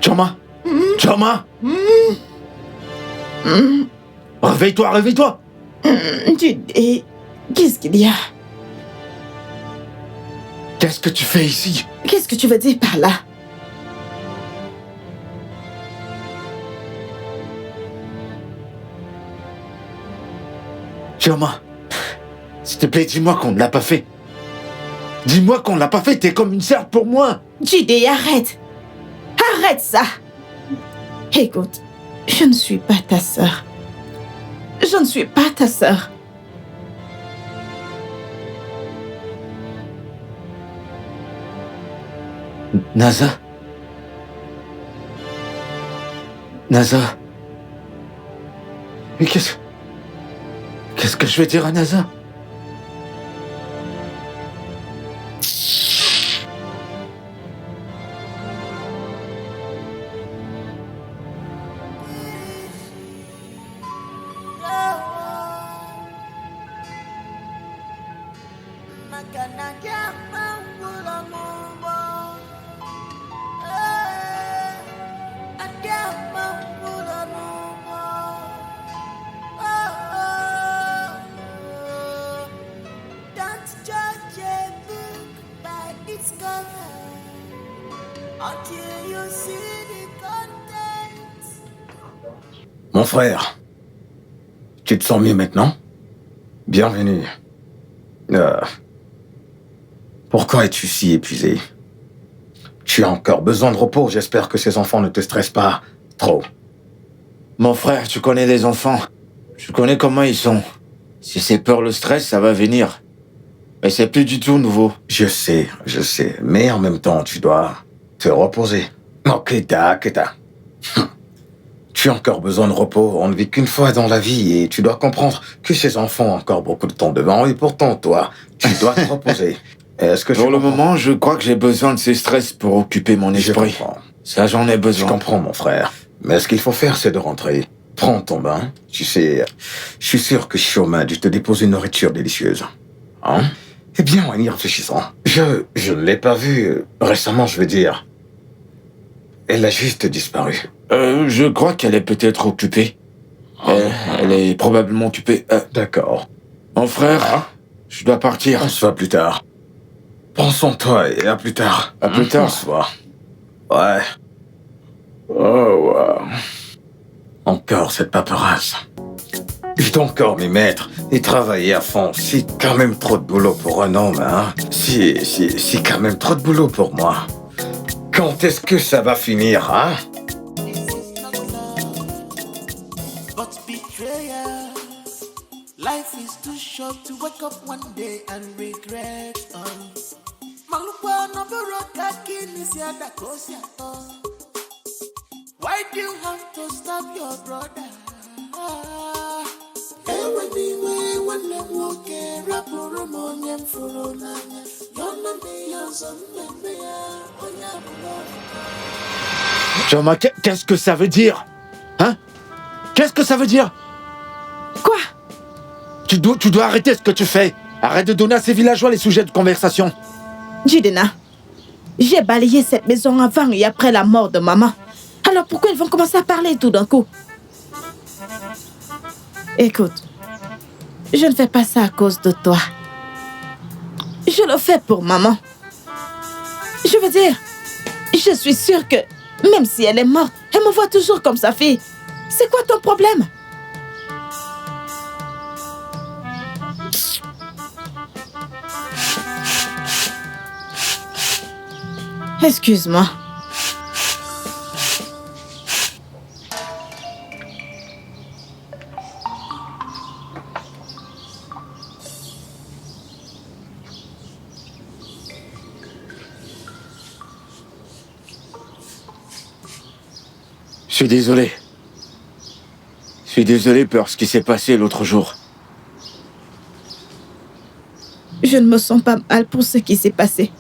Choma! Choma! Réveille-toi, réveille-toi! Jide, qu'est-ce qu'il y a? Qu'est-ce que tu fais ici? Qu'est-ce que tu veux dire par là? Choma, s'il te plaît, dis-moi qu'on ne l'a pas fait. Dis-moi qu'on ne l'a pas fait, t'es comme une sœur pour moi. Jide, arrête! Arrête ça! Écoute, je ne suis pas ta sœur. Je ne suis pas ta sœur. Naza? Naza? Mais qu'est-ce que je vais dire à Naza? Mon frère, tu te sens mieux maintenant? Bienvenue. Pourquoi es-tu si épuisé? Tu as encore besoin de repos. J'espère que ces enfants ne te stressent pas trop. Mon frère, tu connais les enfants. Je connais comment ils sont. Si c'est peur, le stress, ça va venir. Mais c'est plus du tout nouveau. Je sais. Mais en même temps, tu dois te reposer. Ok, Keta. Tu as encore besoin de repos. On ne vit qu'une fois dans la vie et tu dois comprendre que ces enfants ont encore beaucoup de temps devant eux et pourtant, toi, tu dois te reposer. Est-ce que Pour le moment, je crois que j'ai besoin de ces stress pour occuper mon esprit. Je comprends. Ça, j'en ai Je besoin. comprends, mon frère. Mais ce qu'il faut faire, c'est de rentrer. Prends ton bain. Tu sais, je suis sûr que Choma a dû te déposer une nourriture délicieuse. Hein? Eh bien, en y réfléchissant, je ne l'ai pas vue récemment, je veux dire. Elle a juste disparu. Je crois qu'elle est peut-être occupée. Elle est probablement occupée. D'accord. Mon frère, je dois partir. On se voit plus tard. Prends soin de toi et à plus tard. À plus tard. On se voit. Ouais. Oh, wow. Encore cette paperasse. Je dois encore m'y mettre et travailler à fond. C'est quand même trop de boulot pour un homme, hein. C'est quand même trop de boulot pour moi. Quand est-ce que ça va finir, hein? Life is too short to wake up one day and regret. Why do you have to stop your brother? Choma, qu'est-ce que ça veut dire? Hein? Qu'est-ce que ça veut dire? Quoi? Tu dois arrêter ce que tu fais. Arrête de donner à ces villageois les sujets de conversation. Jidena, j'ai balayé cette maison avant et après la mort de maman. Alors pourquoi ils vont commencer à parler tout d'un coup? Écoute, je ne fais pas ça à cause de toi. Je le fais pour maman. Je veux dire, je suis sûre que même si elle est morte, elle me voit toujours comme sa fille. C'est quoi ton problème? Excuse-moi. Je suis désolé. Je suis désolé pour ce qui s'est passé l'autre jour. Je ne me sens pas mal pour ce qui s'est passé.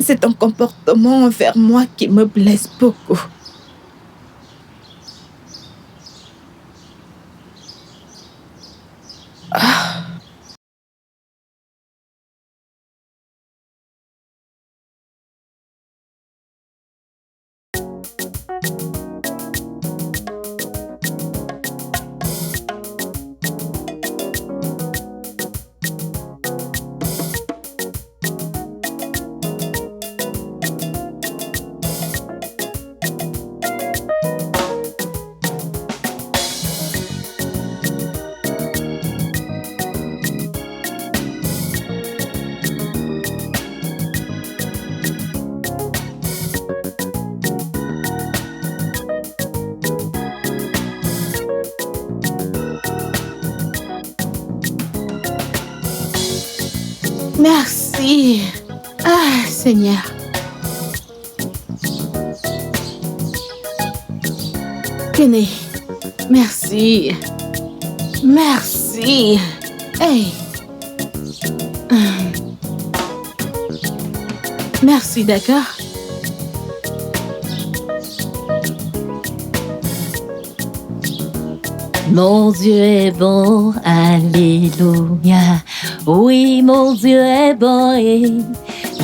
C'est ton comportement envers moi qui me blesse beaucoup. Merci. Ah, Seigneur. Kenny, merci. Merci. Hey. Merci, d'accord? Mon Dieu est bon, alléluia. Oui, mon Dieu est bon et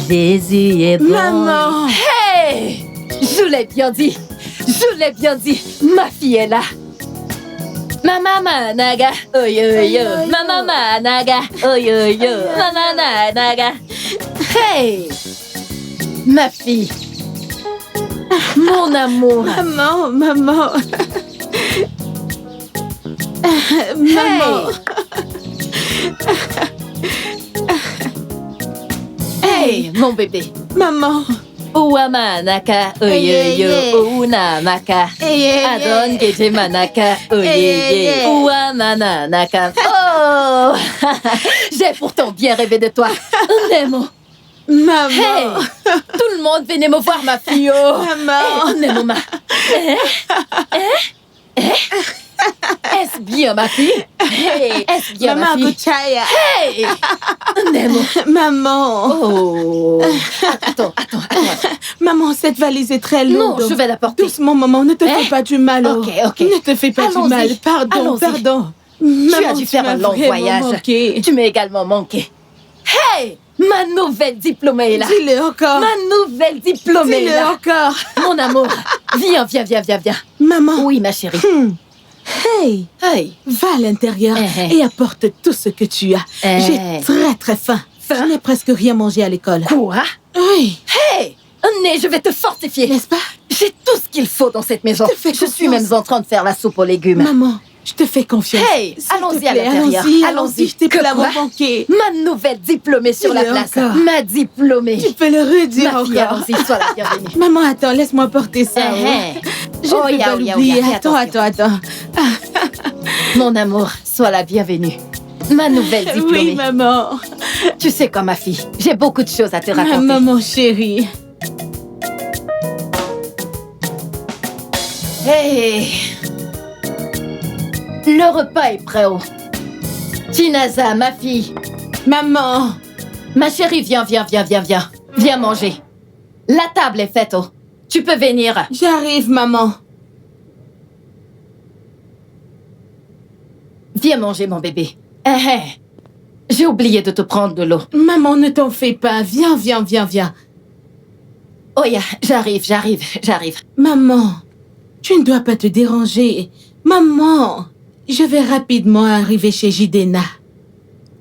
Jésus est bon. Maman! Hey! Je l'ai bien dit. Je l'ai bien dit. Ma fille est là. Mama managa, oh yo yo. Mama managa, oh yo yo. Mama managa. Hey! Ma fille. Mon amour. Maman, maman. Maman. Hey, mon bébé. Maman. Uwamanaka, oyoyo, unamaka. Adon geje manaka, oyeye, uwamananaka. Oh! J'ai pourtant bien rêvé de toi. Nemo. Maman. Hey! Tout le monde venait me voir, ma fille. Oh! Maman. Hey, Nemo, Est-ce bien, ma fille? Hey! Est-ce bien, Maman ma fille? Guchaya. Hey! Nemo. Maman. Oh! Attends. Maman, cette valise est très lourde. Non, je vais la porter. Doucement, maman, ne te fais pas du mal. Oh. Ok. Ne te fais pas du Allons-y. mal. Pardon. Tu Maman, as dû faire m'as un long vraiment voyage. manqué. Tu m'as également manqué. Hey! Ma nouvelle diplômée est là. Dis-le encore. Ma nouvelle diplômée est Dis-le là. encore. Mon amour, viens. Maman. Oui, ma chérie. Hey, Hey! va à l'intérieur et apporte tout ce que tu as. J'ai très faim. Je n'ai presque rien mangé à l'école. Quoi? Oui, Hey! Né, je vais te fortifier. n'est-ce pas? J'ai tout ce qu'il faut dans cette maison. Je te fais Je suis confiance. même en train de faire la soupe aux légumes. Maman, je te fais confiance. Hey, S'il te allons-y à plaît, l'intérieur. Allons-y, je t'ai Que pas quoi? manqué. Ma nouvelle diplômée sur la Dis-le place. encore. Ma diplômée. Tu peux le redire Ma fille, encore. allons-y, sois la bienvenue. Maman, attends, laisse-moi porter ça. ouais. Je ne peux pas l'oublier. Fais Attends. attention. Mon amour, sois la bienvenue. Ma nouvelle diplômée. Oui, maman. Tu sais quoi, ma fille? J'ai beaucoup de choses à te raconter. Maman chérie. Hey! Le repas est prêt, oh. Tinaza, ma fille. Maman. Ma chérie, viens. Viens manger. La table est faite, oh. Tu peux venir. J'arrive, maman. Viens manger, mon bébé. J'ai oublié de te prendre de l'eau. Maman, ne t'en fais pas. Viens. Oh, yeah, j'arrive. Maman, tu ne dois pas te déranger. Maman, je vais rapidement arriver chez Jidena.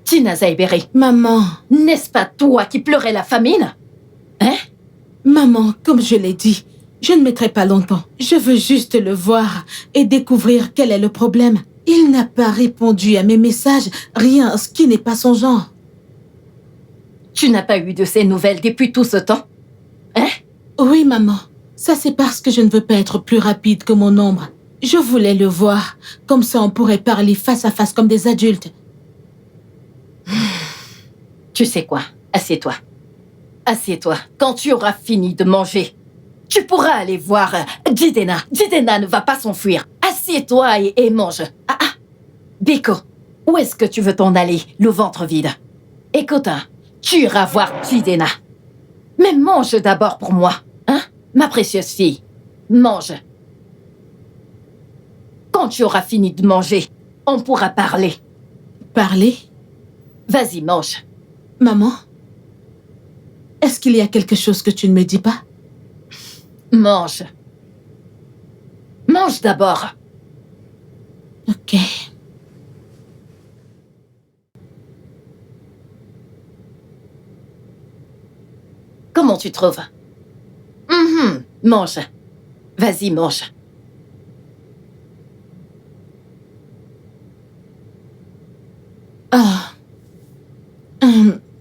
Tinaza Iberi, Maman, n'est-ce pas toi qui pleurais la famine? Hein? maman, comme je l'ai dit, je ne mettrai pas longtemps. Je veux juste le voir et découvrir quel est le problème. Il n'a pas répondu à mes messages, rien, ce qui n'est pas son genre. Tu n'as pas eu de ces nouvelles depuis tout ce temps? Hein? Oui, maman. Ça, c'est parce que je ne veux pas être plus rapide que mon ombre. Je voulais le voir. Comme ça, on pourrait parler face à face comme des adultes. Tu sais quoi? Assieds-toi. Quand tu auras fini de manger, tu pourras aller voir Jidena. Jidena ne va pas s'enfuir. Assieds-toi et mange. Biko, où est-ce que tu veux t'en aller, le ventre vide? Écoute, tu iras voir Jidena. Mais mange d'abord pour moi, hein? Ma précieuse fille, mange. Quand tu auras fini de manger, on pourra parler. Parler? Vas-y, mange. Maman, est-ce qu'il y a quelque chose que tu ne me dis pas? Mange. Mange d'abord. Ok. Comment tu trouves? Mange. Vas-y, mange.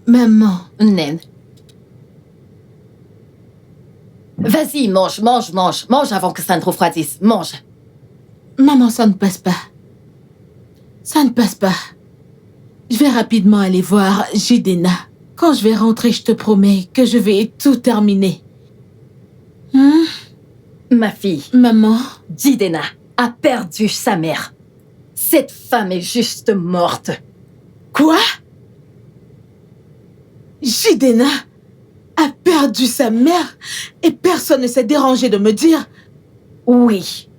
Maman. Naine. Vas-y, mange. Mange avant que ça ne refroidisse. Mange. Maman, ça ne passe pas. Ça ne passe pas. Je vais rapidement aller voir Jidena. Quand je vais rentrer, je te promets que je vais tout terminer. Ma fille, Maman, Jidenna a perdu sa mère. Cette femme est juste morte. quoi? Jidenna a perdu sa mère et personne ne s'est dérangé de me dire. Oui.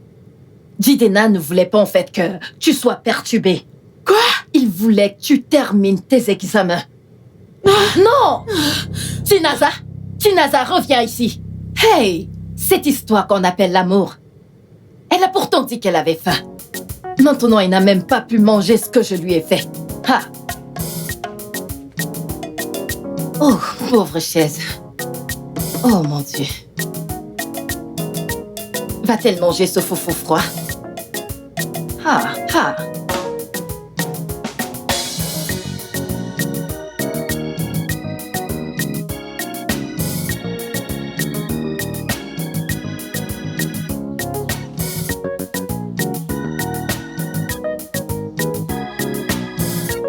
Jidenna ne voulait pas en fait que tu sois perturbée. Quoi? Il voulait que tu termines tes examens. Non! Tinaza, reviens ici. Hey! Cette histoire qu'on appelle l'amour. Elle a pourtant dit qu'elle avait faim. Maintenant, elle n'a même pas pu manger ce que je lui ai fait. Ah! Oh, pauvre chaise. Oh, mon Dieu. Va-t-elle manger ce foufou froid? Ah, ah.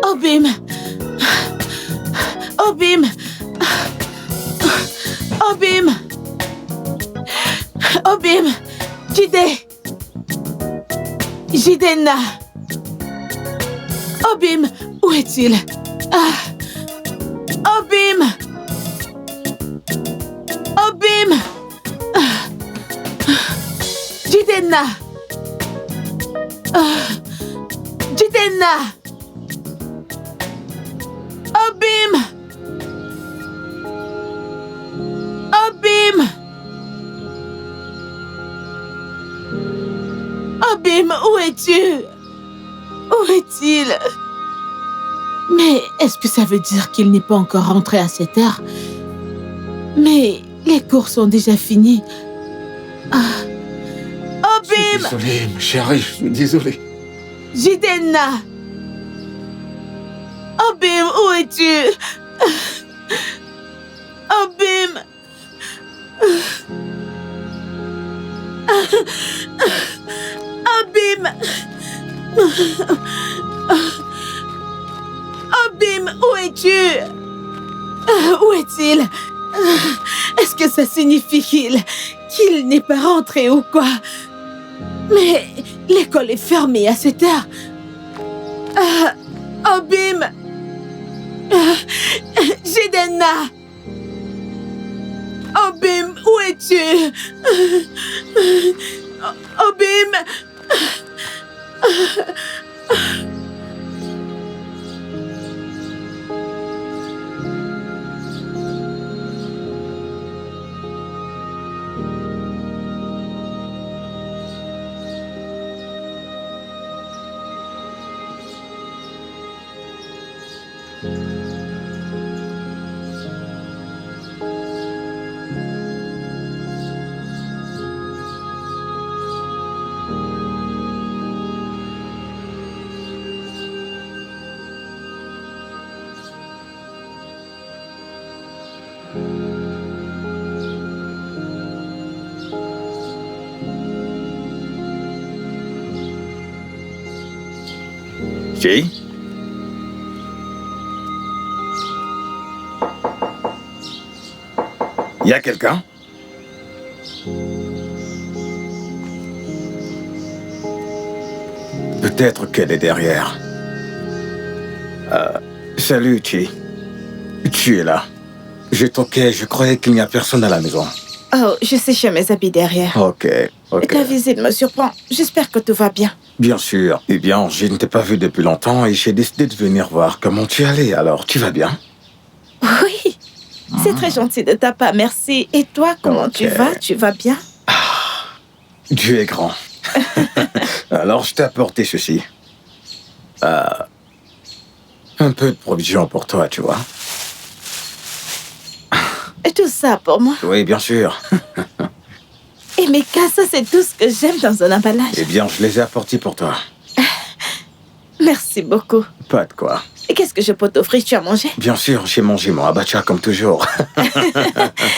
Obim! Obim! Obim! Obim! Jidenna! Obim! Où est-il? Obim! Obim! Jidenna! Jidenna! Obim! Obim! Obim, où es-tu? Où est-il? Mais est-ce que ça veut dire qu'il n'est pas encore rentré à cette heure? Mais les cours sont déjà finis. Je suis Obim! désolé, ma chérie, je suis désolé. Jidenna! Obim, où es-tu? Obim! Obim! Obim, où es-tu? Où est-il? Est-ce que ça signifie qu'il n'est pas rentré ou quoi? Mais l'école est fermée à cette heure. Obim! Jidenna! Obim, où es-tu? Obim! Fille? Y a quelqu'un? Peut-être qu'elle est derrière. Salut, Chi. Tu es là. Je toquais, je croyais qu'il n'y a personne à la maison. Oh, je séchais mes habits derrière. Ok. Ta visite me surprend. J'espère que tout va bien. Bien sûr. Eh bien, je ne t'ai pas vu depuis longtemps et j'ai décidé de venir voir comment tu allais. Alors, tu vas bien? Oui, c'est très gentil de ta part, merci. Et toi, comment tu vas? Tu vas bien? Dieu est grand. Alors, je t'ai apporté ceci. Un peu de provision pour toi, tu vois. Et tout ça pour moi? Oui, bien sûr. Et mes ça, c'est tout ce que j'aime dans un emballage. Eh bien, je les ai apportés pour toi. Merci beaucoup. Pas de quoi. Et qu'est-ce que je peux t'offrir? Tu as mangé? Bien sûr, j'ai mangé mon abacha comme toujours.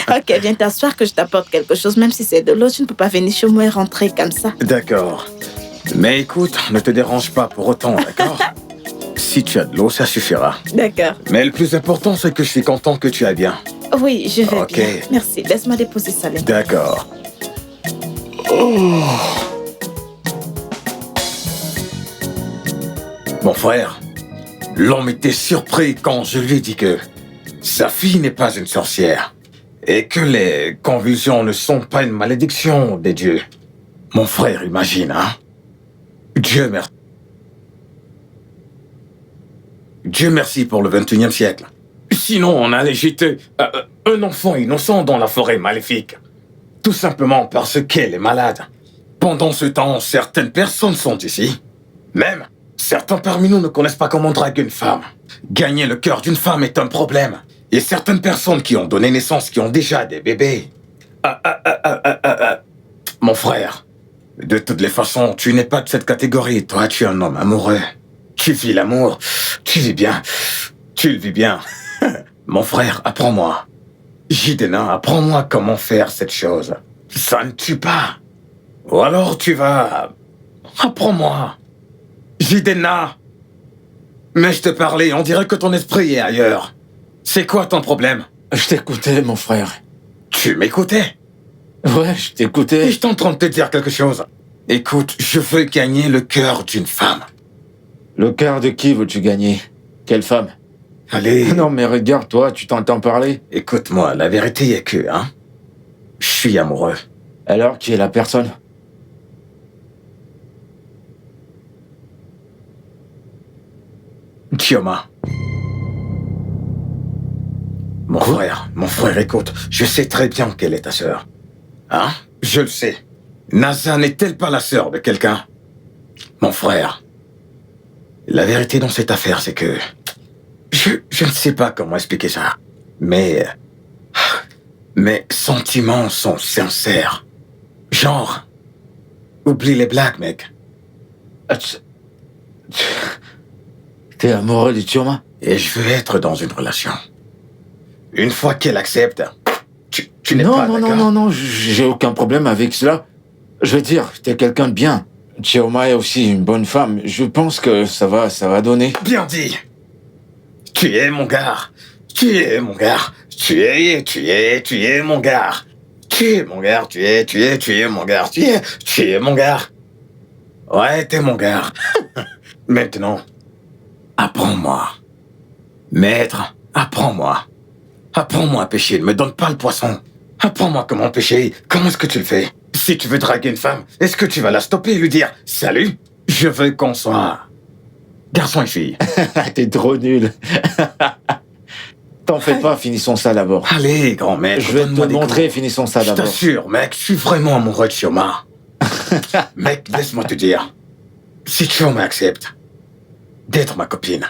Ok, viens t'asseoir que je t'apporte quelque chose. Même si c'est de l'eau, tu ne peux pas venir chez moi et rentrer comme ça. D'accord. Mais écoute, ne te dérange pas pour autant, d'accord? Si tu as de l'eau, ça suffira. D'accord. Mais le plus important, c'est que je suis content que tu ailles bien. Oui, je vais Ok. bien. Merci. Laisse-moi déposer ça là. D'accord. Mon frère, l'homme était surpris quand je lui ai dit que sa fille n'est pas une sorcière et que les convulsions ne sont pas une malédiction des dieux. Mon frère, imagine, hein? Dieu merci. Dieu merci pour le 21e siècle. Sinon, on allait jeter un enfant innocent dans la forêt maléfique. Tout simplement parce qu'elle est malade. Pendant ce temps, certaines personnes sont ici. Même, certains parmi nous ne connaissent pas comment draguer une femme. Gagner le cœur d'une femme est un problème. Et certaines personnes qui ont donné naissance, qui ont déjà des bébés. Mon frère, de toutes les façons, tu n'es pas de cette catégorie. Toi, tu es un homme amoureux. Tu vis l'amour. Tu vis bien. Tu le vis bien. Mon frère, apprends-moi. Jidenna, apprends-moi comment faire cette chose. Ça ne tue pas. Ou alors tu vas... Apprends-moi. Jidenna. Mais je te parlais, on dirait que ton esprit est ailleurs. C'est quoi ton problème? Je t'écoutais, mon frère. Tu m'écoutais? Ouais, je Et t'écoutais. je suis en train de te dire quelque chose. Écoute, je veux gagner le cœur d'une femme. Le cœur de qui veux-tu gagner? Quelle femme? Allez, Non, mais regarde, toi, tu t'entends parler. écoute-moi, la vérité est que, hein, je suis amoureux. Alors, qui est la personne? Chioma. Mon frère, écoute, je sais très bien quelle est ta sœur. Hein? Je le sais. Nasa n'est-elle pas la sœur de quelqu'un? Mon frère, la vérité dans cette affaire, c'est que... Je ne sais pas comment expliquer ça. Mais... Mes sentiments sont sincères. Genre... Oublie les blagues, mec. Ah, T'es amoureux de Chioma? Et je veux être dans une relation. Une fois qu'elle accepte, tu n'es pas d'accord? Non, j'ai aucun problème avec cela. Je veux dire, t'es quelqu'un de bien. Chioma est aussi une bonne femme. Je pense que ça va donner. Bien dit. Tu es mon gars. Tu es mon gars. Tu es mon gars. Tu es mon gars. Tu es mon gars. Tu es mon gars. Ouais, t'es mon gars. Maintenant, apprends-moi. Maître, apprends-moi. Apprends-moi à pêcher. Ne me donne pas le poisson. Apprends-moi comment pêcher. Comment est-ce que tu le fais? Si tu veux draguer une femme, est-ce que tu vas la stopper et lui dire « Salut, je veux qu'on soit garçon et fille ». T'es trop nul. T'en fais pas, finissons ça d'abord. Allez, grand maître, Je vais te donne-moi des montrer, coups. finissons ça Je d'abord. t'assure, mec, je suis vraiment amoureux de Chioma. Mec, laisse-moi te dire. Si Chioma accepte d'être ma copine.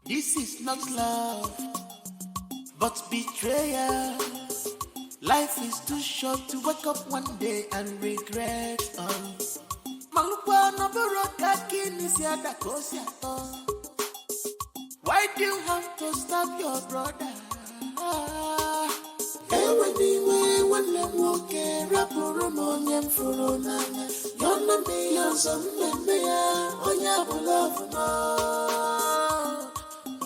This is not love, but betrayal. Life is too short to wake up one day and regret. Malupa no baroka kini siada kosiato. Why do you have to stab your brother? Anyway, when them walk rapuro monyem furo nanya. Yonna me yon some me onya love no.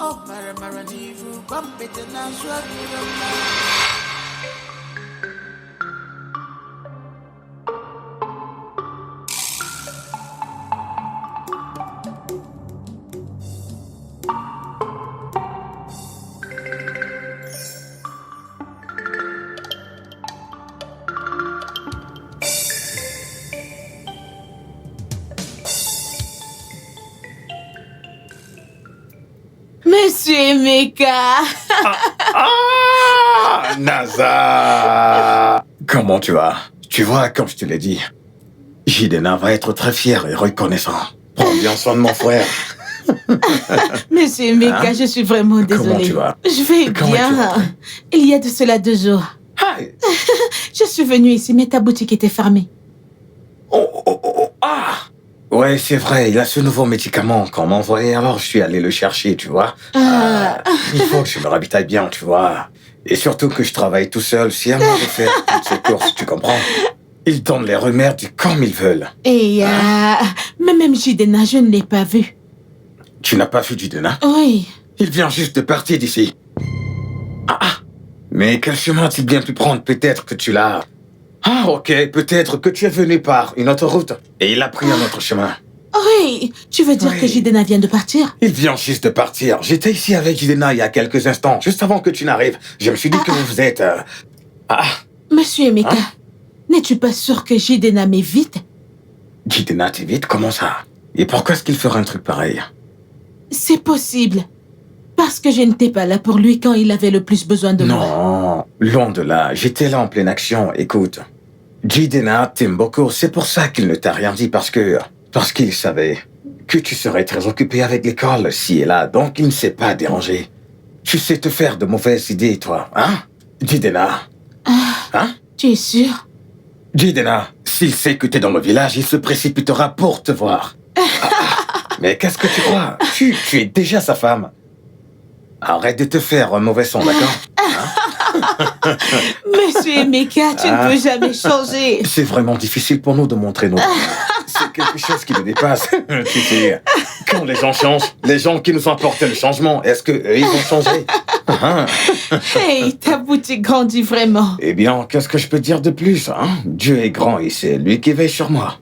Oh, Mara Nivu, bump it and I'll show you. Monsieur Emeka. Ah, Nasa! Comment tu vas? Tu vois, comme je te l'ai dit, Jidenna va être très fier et reconnaissant. Prends bien soin de mon frère. Monsieur Emeka, Hein? je suis vraiment désolée. Comment tu vas? Je vais Comment tu bien. vas? Il y a de cela 2 jours. Hi. Je suis venue ici, mais ta boutique était fermée. Ah! Ouais, c'est vrai, il a ce nouveau médicament qu'on m'a envoyé, alors je suis allé le chercher, tu vois. Il faut que je me ravitaille bien, tu vois. Et surtout que je travaille tout seul, si à moi de faire toutes ces courses, tu comprends? Ils donnent les remèdes comme ils veulent. Et mais même Jidena, je ne l'ai pas vu. Tu n'as pas vu Jidena? Oui. Il vient juste de partir d'ici. Mais quel chemin a-t-il bien pu prendre? Peut-être que tu l'as... Ah, ok, peut-être que tu es venu par une autre route. Et il a pris un autre chemin. Oui, tu veux dire que Jidena vient de partir? Il vient juste de partir. J'étais ici avec Jidena il y a quelques instants, juste avant que tu n'arrives. Je me suis dit que vous êtes... Monsieur Emeka, n'es-tu pas sûr que Jidena m'évite? Jidena t'évite? Comment ça? Et pourquoi est-ce qu'il ferait un truc pareil? C'est possible. Parce que je n'étais pas là pour lui quand il avait le plus besoin de moi. Non, loin de là. J'étais là en pleine action. Écoute, Jidena t'aime beaucoup. C'est pour ça qu'il ne t'a rien dit, parce qu'il savait que tu serais très occupé avec l'école ci et là. Donc il ne s'est pas dérangé. Tu sais te faire de mauvaises idées, toi, hein? Jidena. Hein? Tu es sûr? Jidena, s'il sait que t'es dans le village, il se précipitera pour te voir. Mais qu'est-ce que tu crois? Tu es déjà sa femme. Arrête de te faire un mauvais son, d'accord? Monsieur Emeka, tu ne peux jamais changer. C'est vraiment difficile pour nous de montrer nos... C'est quelque chose qui nous dépasse. Tu sais, quand les gens changent, les gens qui nous apportent le changement, est-ce qu'ils vont changer? Hey, ta boutique grandit vraiment. Eh bien, qu'est-ce que je peux dire de plus, hein? Dieu est grand et c'est lui qui veille sur moi.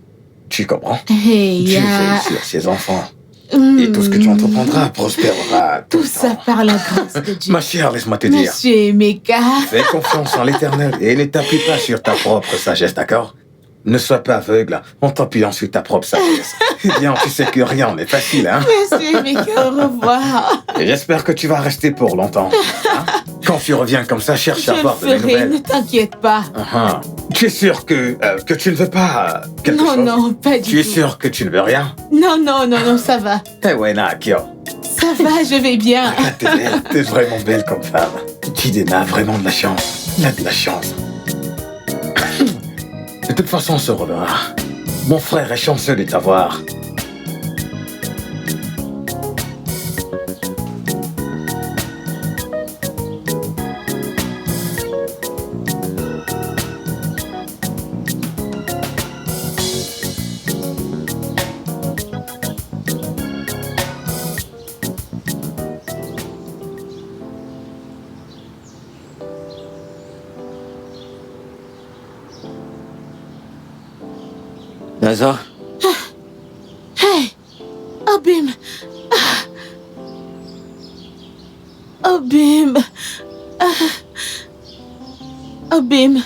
Tu comprends? Hey, Dieu veille sur ses enfants. Et tout ce que tu entreprendras prospérera tout ça par la grâce de Dieu. Ma chère, laisse-moi te dire. Monsieur Emeka. Fais confiance en l'Éternel et ne t'appuie pas sur ta propre sagesse, d'accord? Ne sois pas aveugle en t'appuyant sur ta propre sagesse. Eh bien, tu sais que rien n'est facile, hein? Monsieur Emeka, au revoir. Et j'espère que tu vas rester pour longtemps. Hein? Quand tu reviens comme ça, cherche à avoir de mes Je le ferai, nouvelles. ne t'inquiète pas. Tu es sûr que tu ne veux pas quelque chose? Non, pas du tout. Tu es sûr que tu ne veux rien? Non, ça va. Tewena, Kyo. Ça va, je vais bien. T'es belle, t'es vraiment belle comme femme. Jidena a vraiment de la chance. Il a de la chance. De toute façon, on se reverra. Mon frère est chanceux de t'avoir. Naza? Hey, Obim. Obim. Obim.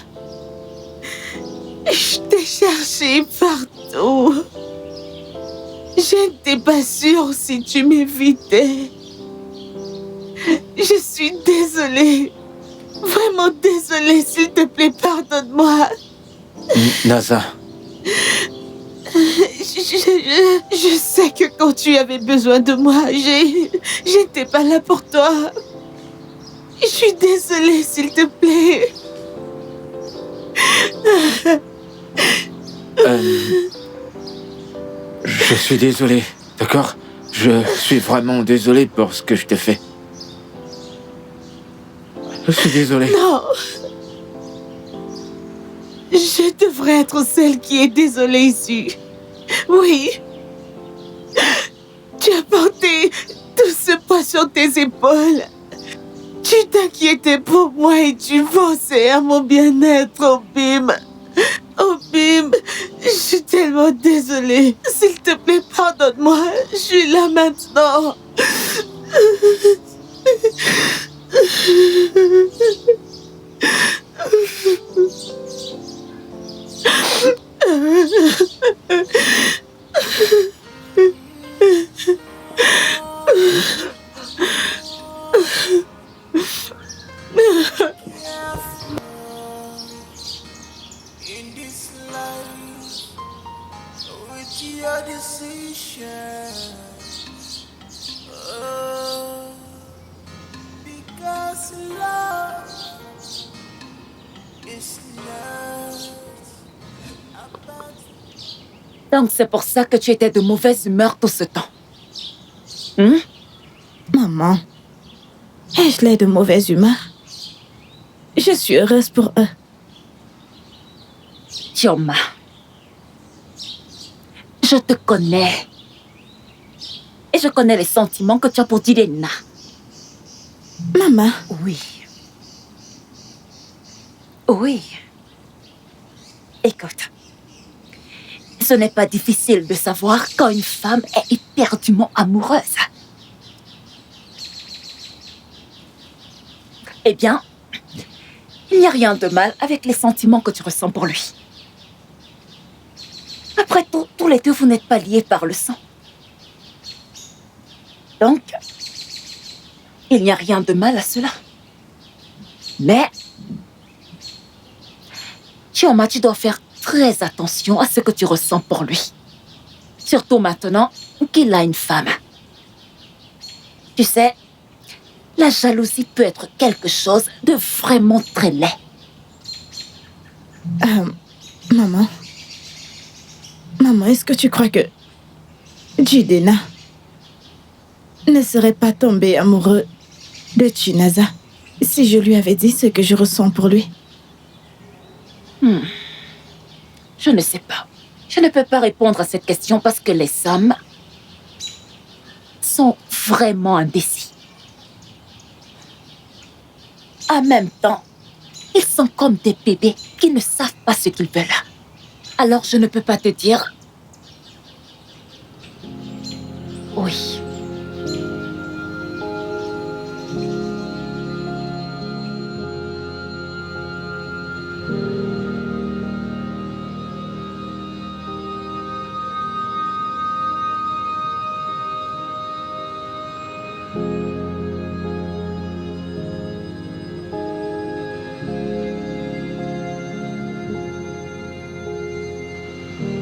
Je t'ai cherché partout. Je n'étais pas sûre si tu m'évitais. Je suis désolée. Vraiment désolée, s'il te plaît, pardonne-moi. Naza. Je sais que quand tu avais besoin de moi, j'étais pas là pour toi. Je suis désolée, s'il te plaît. Je suis désolé, d'accord? Je suis vraiment désolé pour ce que je t'ai fait. Je suis désolé. Non. Je devrais être celle qui est désolée ici. Oui. Tu as porté tout ce poids sur tes épaules. Tu t'inquiétais pour moi et tu pensais à mon bien-être, Obim. Obim, je suis tellement désolée. S'il te plaît, pardonne-moi. Je suis là maintenant. In this life, with your decision, because love is not about. Donc c'est pour ça que tu étais de mauvaise humeur tout ce temps. Maman, ai-je l'air de mauvaise humeur? Je suis heureuse pour eux. Chioma, je te connais. Et je connais les sentiments que tu as pour Jidena. Maman, Oui. Oui. Écoute, ce n'est pas difficile de savoir quand une femme est éperdument amoureuse. Eh bien, il n'y a rien de mal avec les sentiments que tu ressens pour lui. Après tout, tous les deux, vous n'êtes pas liés par le sang. Donc, il n'y a rien de mal à cela. Mais, Chioma, tu dois faire très attention à ce que tu ressens pour lui. Surtout maintenant qu'il a une femme. Tu sais, la jalousie peut être quelque chose de vraiment très laid. maman. Maman, est-ce que tu crois que Jidena ne serait pas tombé amoureux de Chinaza si je lui avais dit ce que je ressens pour lui? Je ne sais pas. Je ne peux pas répondre à cette question parce que les hommes sont vraiment indécis. En même temps, ils sont comme des bébés qui ne savent pas ce qu'ils veulent. Alors je ne peux pas te dire... Oui.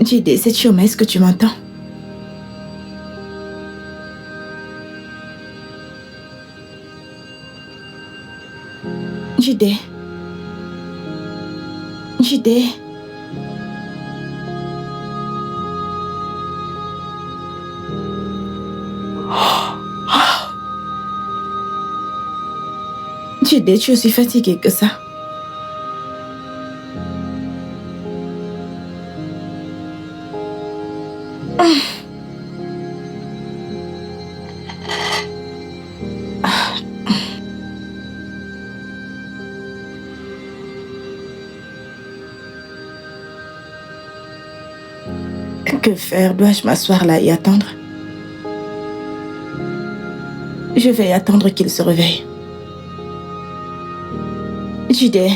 Jide, c'est Chioma, est-ce que tu m'entends? Jide. Jide. Jide, tu es aussi fatiguée que ça. Que faire? Dois-je m'asseoir là et attendre? Je vais attendre qu'il se réveille. Jide.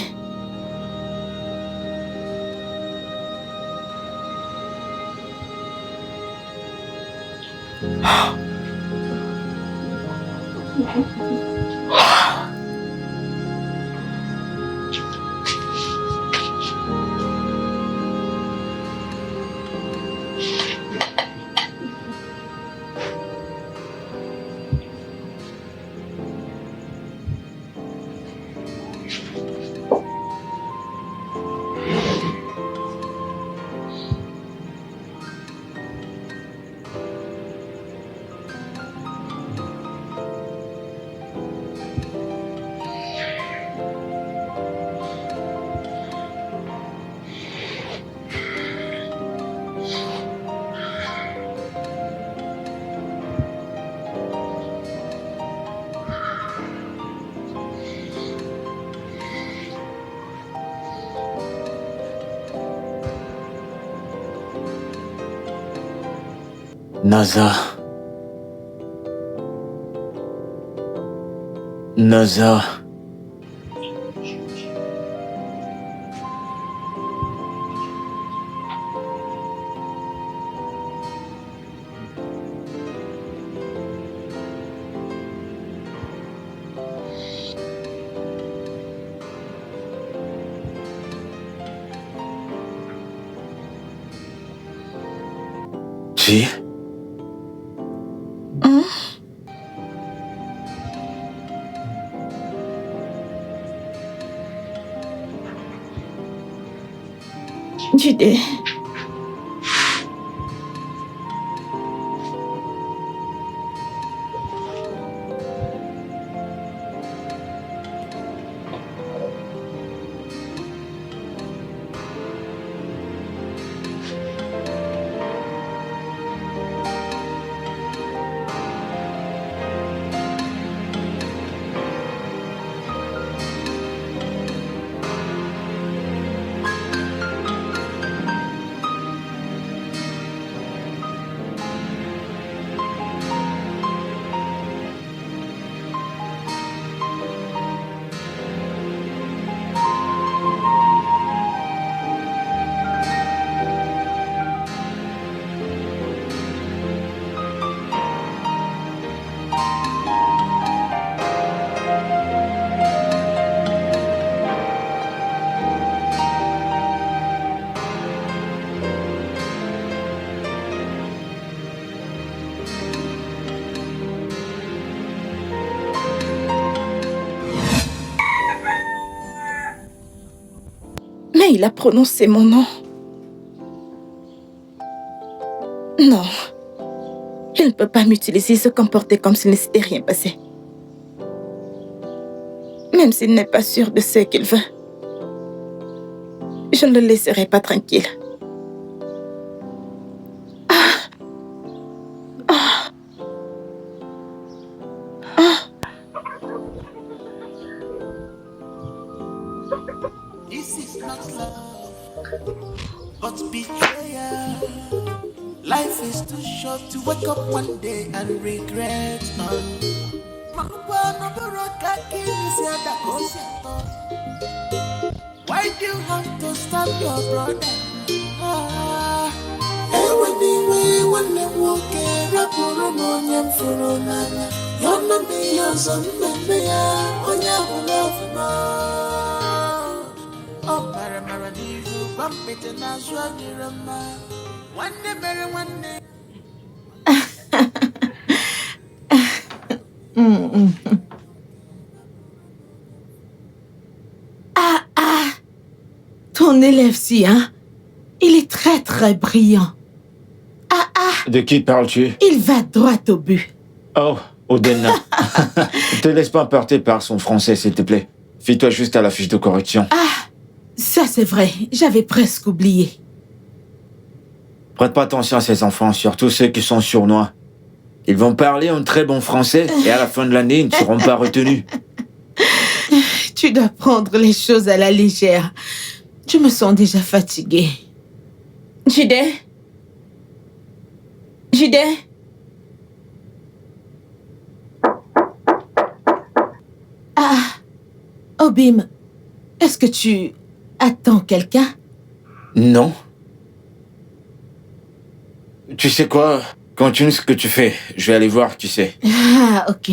Naza. Naza. Chi? Jide. il a prononcé mon nom. Non. Il ne peut pas m'utiliser et se comporter comme s'il ne s'était rien passé. Même s'il n'est pas sûr de ce qu'il veut. Je ne le laisserai pas tranquille. This is not love, but betrayal. Life is too short to wake up one day and regret. Why do you have to stab your brother? Anyway, when they walk up on a morning for another, you're not me, you're some baby, on your love. Oh, Paramara, you bump it and I swear you're a man. One day, better one day. Ton élève-ci, hein? Il est très, très brillant. De qui parles-tu? Il va droit au but. Oh, Odena. Ne te laisse pas emporter par son français, s'il te plaît. Fie-toi juste à la fiche de correction. Ça c'est vrai, j'avais presque oublié. Prête pas attention à ces enfants, surtout ceux qui sont sournois. Ils vont parler un très bon français et à la fin de l'année, ils ne seront pas retenus. Tu dois prendre les choses à la légère. Je me sens déjà fatiguée. Jide? Jide? Obim, est-ce que tu attends quelqu'un? Non. Tu sais quoi? Continue ce que tu fais. Je vais aller voir qui c'est. Ah, ok.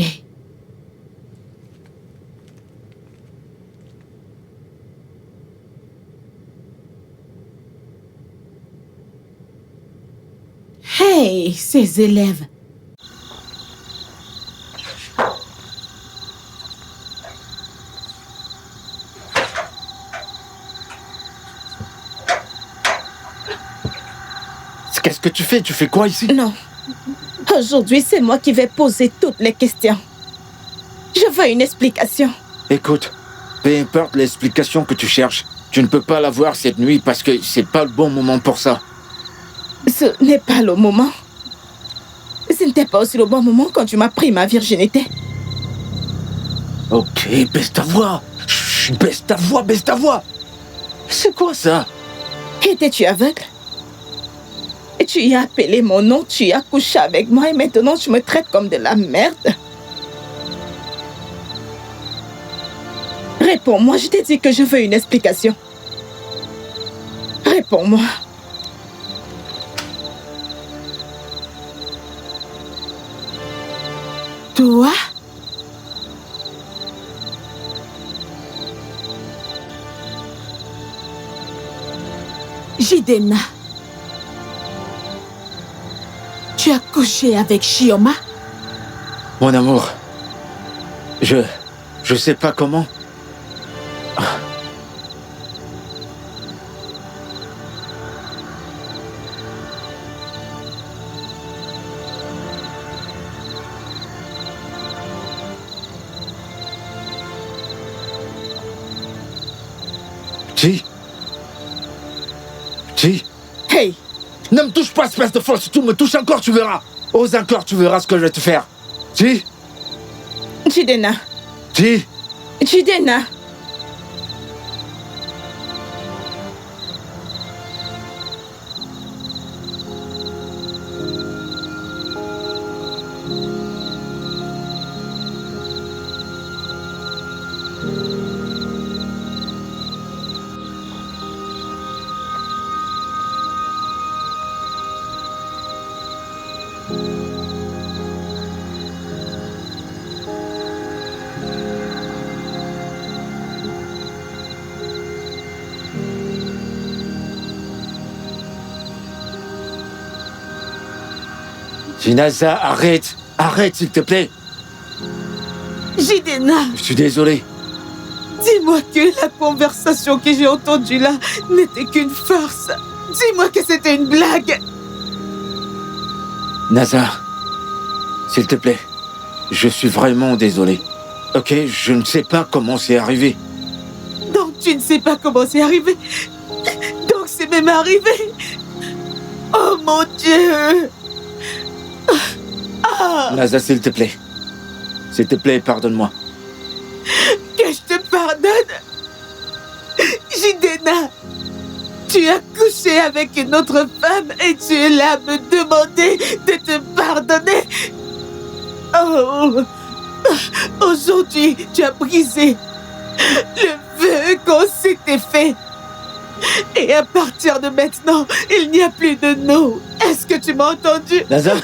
Hey, ces élèves. Qu'est-ce que tu fais? Tu fais quoi ici? Non. Aujourd'hui, c'est moi qui vais poser toutes les questions. Je veux une explication. Écoute, peu importe l'explication que tu cherches, tu ne peux pas l'avoir cette nuit parce que c'est pas le bon moment pour ça. Ce n'est pas le moment. Ce n'était pas aussi le bon moment quand tu m'as pris ma virginité. Ok, baisse ta voix. Chut, baisse ta voix, baisse ta voix. C'est quoi ça? Étais-tu aveugle? Et tu y as appelé mon nom, tu y as couché avec moi et maintenant tu me traites comme de la merde. Réponds-moi, je t'ai dit que je veux une explication. Réponds-moi. Toi? Jidena. Tu as couché avec Chioma? Mon amour, je sais pas comment. Chi? Hey! Ne me touche pas, espèce de folle. Si tu me touches encore, tu verras. Ose encore, tu verras ce que je vais te faire. Chi? Jidena. Chi? Jidena. Jinaza, arrête. Arrête, s'il te plaît. Jidena. Je suis désolé. Dis-moi que la conversation que j'ai entendue là n'était qu'une farce. Dis-moi que c'était une blague. Nazar, s'il te plaît, je suis vraiment désolé. Ok, je ne sais pas comment c'est arrivé. Donc tu ne sais pas comment c'est arrivé. Donc c'est même arrivé. Oh mon Dieu. Ah, Nazar, s'il te plaît. S'il te plaît, pardonne-moi. que je te pardonne. Jidena, tu as couché avec une autre femme et tu es là à me demander de te pardonner. Oh, aujourd'hui, tu as brisé le vœu qu'on s'était fait. Et à partir de maintenant, il n'y a plus de nous. Est-ce que tu m'as entendu? Nazar?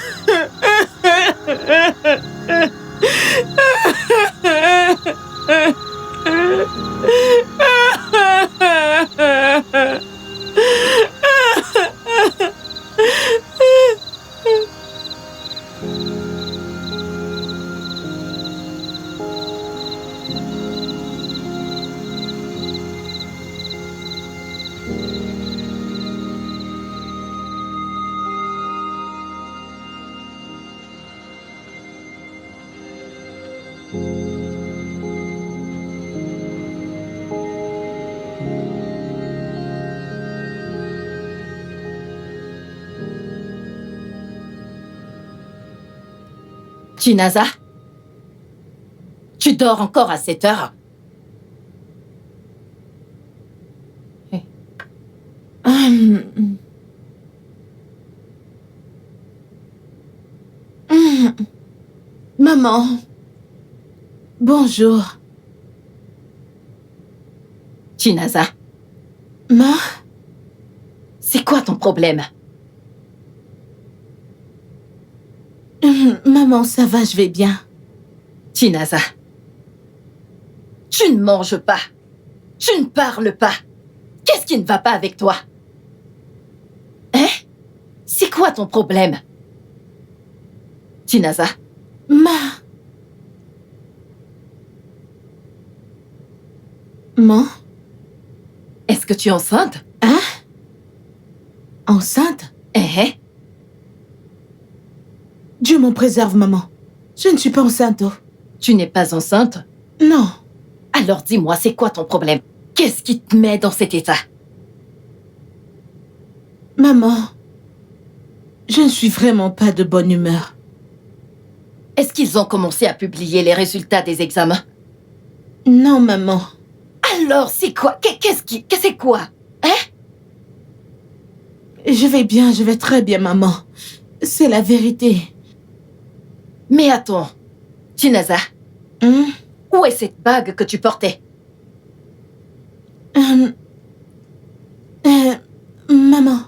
Chinaza, tu dors encore à 7 heures? Maman, bonjour. Chinaza, Ma, c'est quoi ton problème? maman, ça va, je vais bien. Chinaza, tu ne manges pas. Tu ne parles pas. Qu'est-ce qui ne va pas avec toi? Hein? C'est quoi ton problème? Chinaza, Maman, est-ce que tu es enceinte? hein? Enceinte? Hein? Dieu m'en préserve, maman. Je ne suis pas enceinte. Oh. Tu n'es pas enceinte? Non. Alors dis-moi, c'est quoi ton problème? Qu'est-ce qui te met dans cet état? Maman, je ne suis vraiment pas de bonne humeur. Est-ce qu'ils ont commencé à publier les résultats des examens? Non, maman. Alors, c'est quoi? C'est quoi? Hein? Je vais bien, je vais très bien, maman. C'est la vérité. Mais attends, Chinaza, Hein? où est cette bague que tu portais? Maman,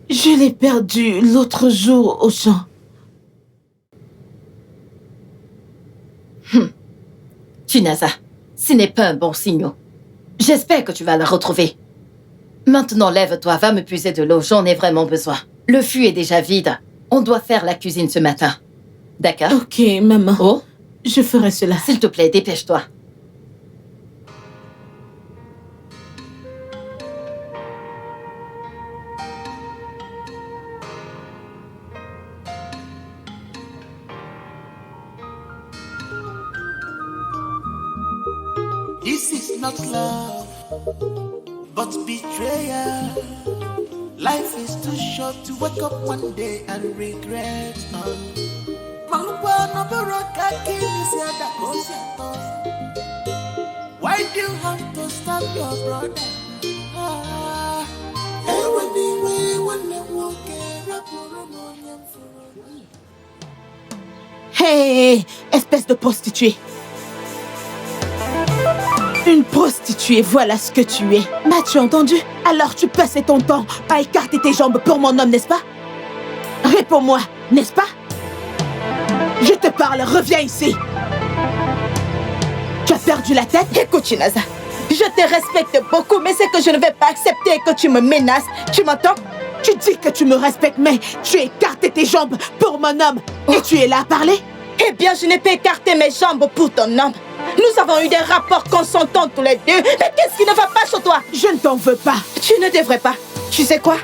je l'ai perdue l'autre jour au champ. Chinaza, ce n'est pas un bon signe. J'espère que tu vas la retrouver. Maintenant, lève-toi, va me puiser de l'eau, j'en ai vraiment besoin. Le fût est déjà vide. On doit faire la cuisine ce matin. D'accord? Ok, maman. Oh, Je ferai cela. s'il te plaît, dépêche-toi. This is not love, but betrayal. Life is too short to wake up one day and regret. Why do you have to stab your brother? Hey, espèce de prostituée. Une prostituée, voilà ce que tu es. M'as-tu entendu? Alors tu passais ton temps à écarter tes jambes pour mon homme, n'est-ce pas? Réponds-moi, n'est-ce pas? Je te parle, reviens ici. Tu as perdu la tête? Écoute, Chinaza, je te respecte beaucoup, mais c'est que je ne vais pas accepter que tu me menaces. Tu m'entends? Tu dis que tu me respectes, mais tu écartes tes jambes pour mon homme. Et tu es là à parler? Eh bien, je n'ai pas écarté mes jambes pour ton homme. Nous avons eu des rapports consentants tous les deux. Mais qu'est-ce qui ne va pas chez toi? Je ne t'en veux pas. Tu ne devrais pas. Tu sais quoi?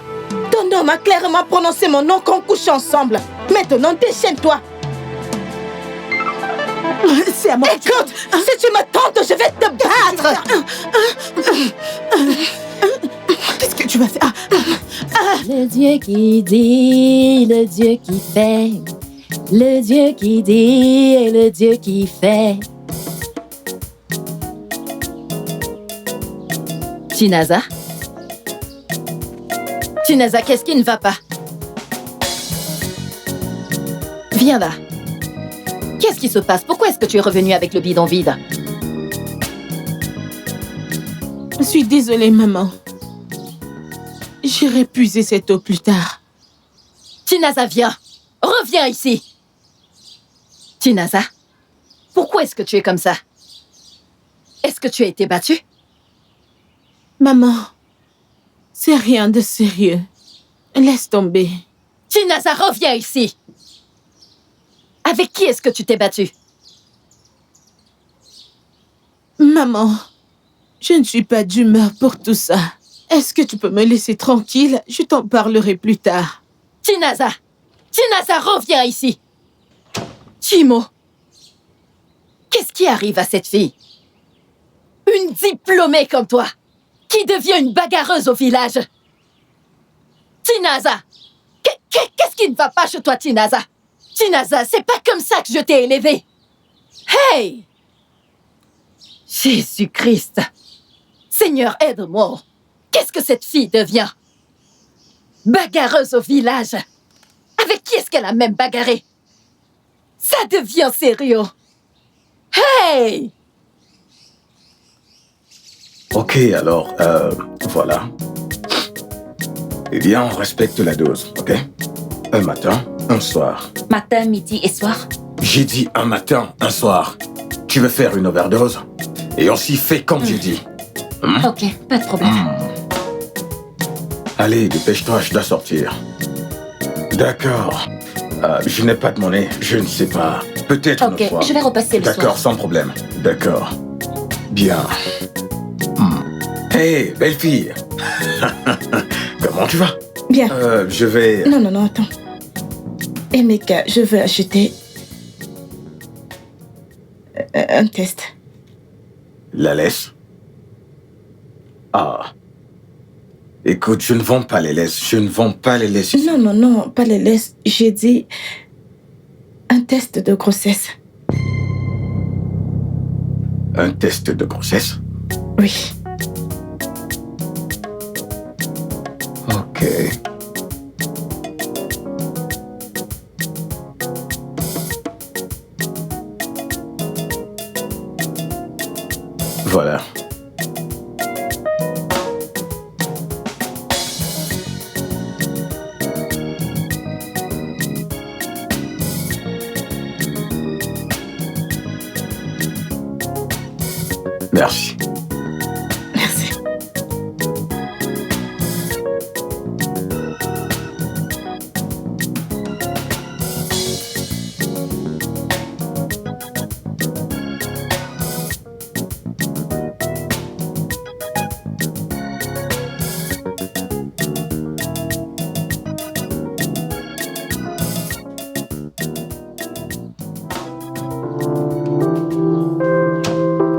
Ton homme a clairement prononcé mon nom quand on couche ensemble. Maintenant, déchaîne-toi. C'est à moi. Écoute, si tu me tentes, je vais te battre. Qu'est-ce que tu vas faire? Le Dieu qui dit, le Dieu qui fait. Le Dieu qui dit et le Dieu qui fait. Chinaza? Chinaza, qu'est-ce qui ne va pas? Viens là. Qu'est-ce qui se passe? Pourquoi est-ce que tu es revenue avec le bidon vide? Je suis désolée, maman. J'irai puiser cette eau plus tard. Chinaza, viens. Reviens ici. Chinaza, pourquoi est-ce que tu es comme ça? Est-ce que tu as été battue? Maman, c'est rien de sérieux. Laisse tomber. Chinaza, reviens ici. Avec qui est-ce que tu t'es battue? Maman, je ne suis pas d'humeur pour tout ça. Est-ce que tu peux me laisser tranquille? Je t'en parlerai plus tard. Chinaza! Chinaza, reviens ici! Chimo! Qu'est-ce qui arrive à cette fille? Une diplômée comme toi, qui devient une bagarreuse au village. Chinaza! Qu'est-ce qui ne va pas chez toi, Chinaza? Chinaza, c'est pas comme ça que je t'ai élevée. Hey! Jésus-Christ! Seigneur, aide-moi! Qu'est-ce que cette fille devient? Bagarreuse au village! Avec qui est-ce qu'elle a même bagarré? Ça devient sérieux! Hey! Ok, alors, voilà. Eh bien, on respecte la dose, ok? Un matin, un soir. Matin, midi et soir. J'ai dit un matin, un soir. Tu veux faire une overdose? Et on s'y fait comme j'ai dit. Ok, pas de problème. Allez, dépêche-toi, je dois sortir. D'accord. Je n'ai pas de monnaie, je ne sais pas. Peut-être une autre fois. Ok, je vais repasser le soir. D'accord, sans problème. D'accord. Bien. Hey, belle fille. Comment tu vas? Bien. Je vais... Non, attends. Emeka, je veux acheter un test. La laisse? Ah. Écoute, je ne vends pas les laisses. Je ne vends pas les laisses. Non, pas les laisses. J'ai dit un test de grossesse. Un test de grossesse? Oui. Ok. Voilà. Merci. Merci.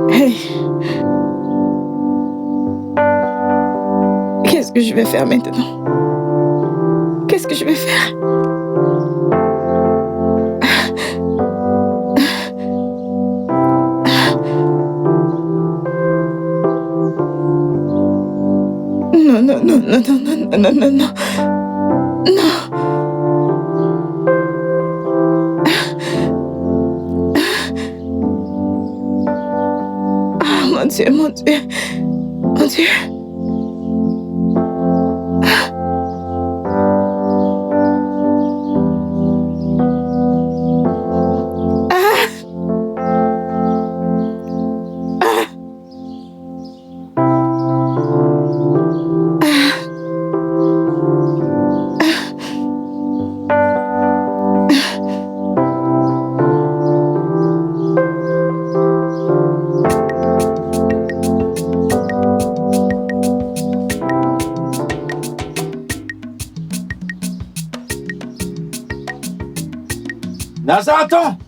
Hey. Qu'est-ce que je vais faire maintenant? Qu'est-ce que je vais faire? Non. Ah, mon Dieu. Mon Dieu. Naza, attends!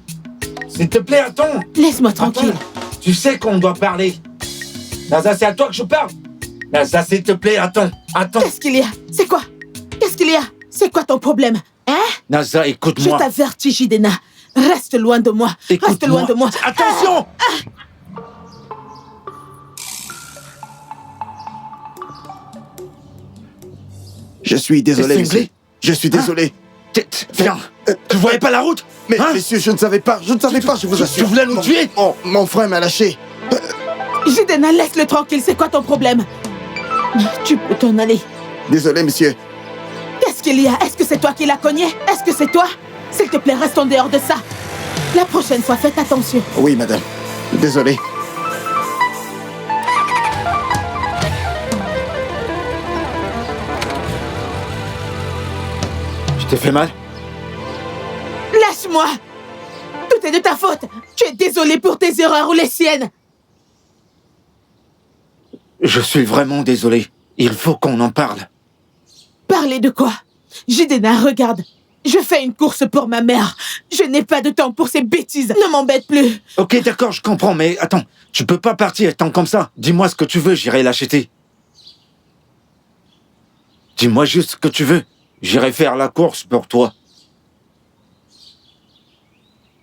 S'il te plaît, attends! Laisse-moi tranquille. Attends. Tu sais qu'on doit parler. Naza, c'est à toi que je parle. Naza, s'il te plaît, attends. Qu'est-ce qu'il y a? C'est quoi? Qu'est-ce qu'il y a? C'est quoi ton problème? Hein? Naza, Je écoute-moi. t'avertis, Jidena. Reste loin de moi. Reste loin de moi. Attention! Je suis désolé, C'est monsieur. cinglé. Je suis désolé. Viens. Tu voyais pas la route? Mais, Hein? messieurs, je ne savais pas. Je ne savais pas, je vous assure. Tu voulais nous tuer? Mon frère m'a lâché. Jidena, laisse-le tranquille. C'est quoi ton problème? Tu peux t'en aller. Désolé, monsieur. Qu'est-ce qu'il y a? Est-ce que c'est toi qui l'as cogné? Est-ce que c'est toi? S'il te plaît, reste en dehors de ça. La prochaine fois, faites attention. Oui, madame. Désolé. Je t'ai fait mal? Lâche-moi! Tout est de ta faute. Tu es désolé pour tes erreurs ou les siennes. Je suis vraiment désolé. Il faut qu'on en parle. Parler de quoi? Jidena, regarde. Je fais une course pour ma mère. Je n'ai pas de temps pour ces bêtises. Ne m'embête plus. Ok, d'accord, je comprends, mais attends. Tu peux pas partir tant comme ça. Dis-moi ce que tu veux, j'irai l'acheter. Dis-moi juste ce que tu veux. J'irai faire la course pour toi.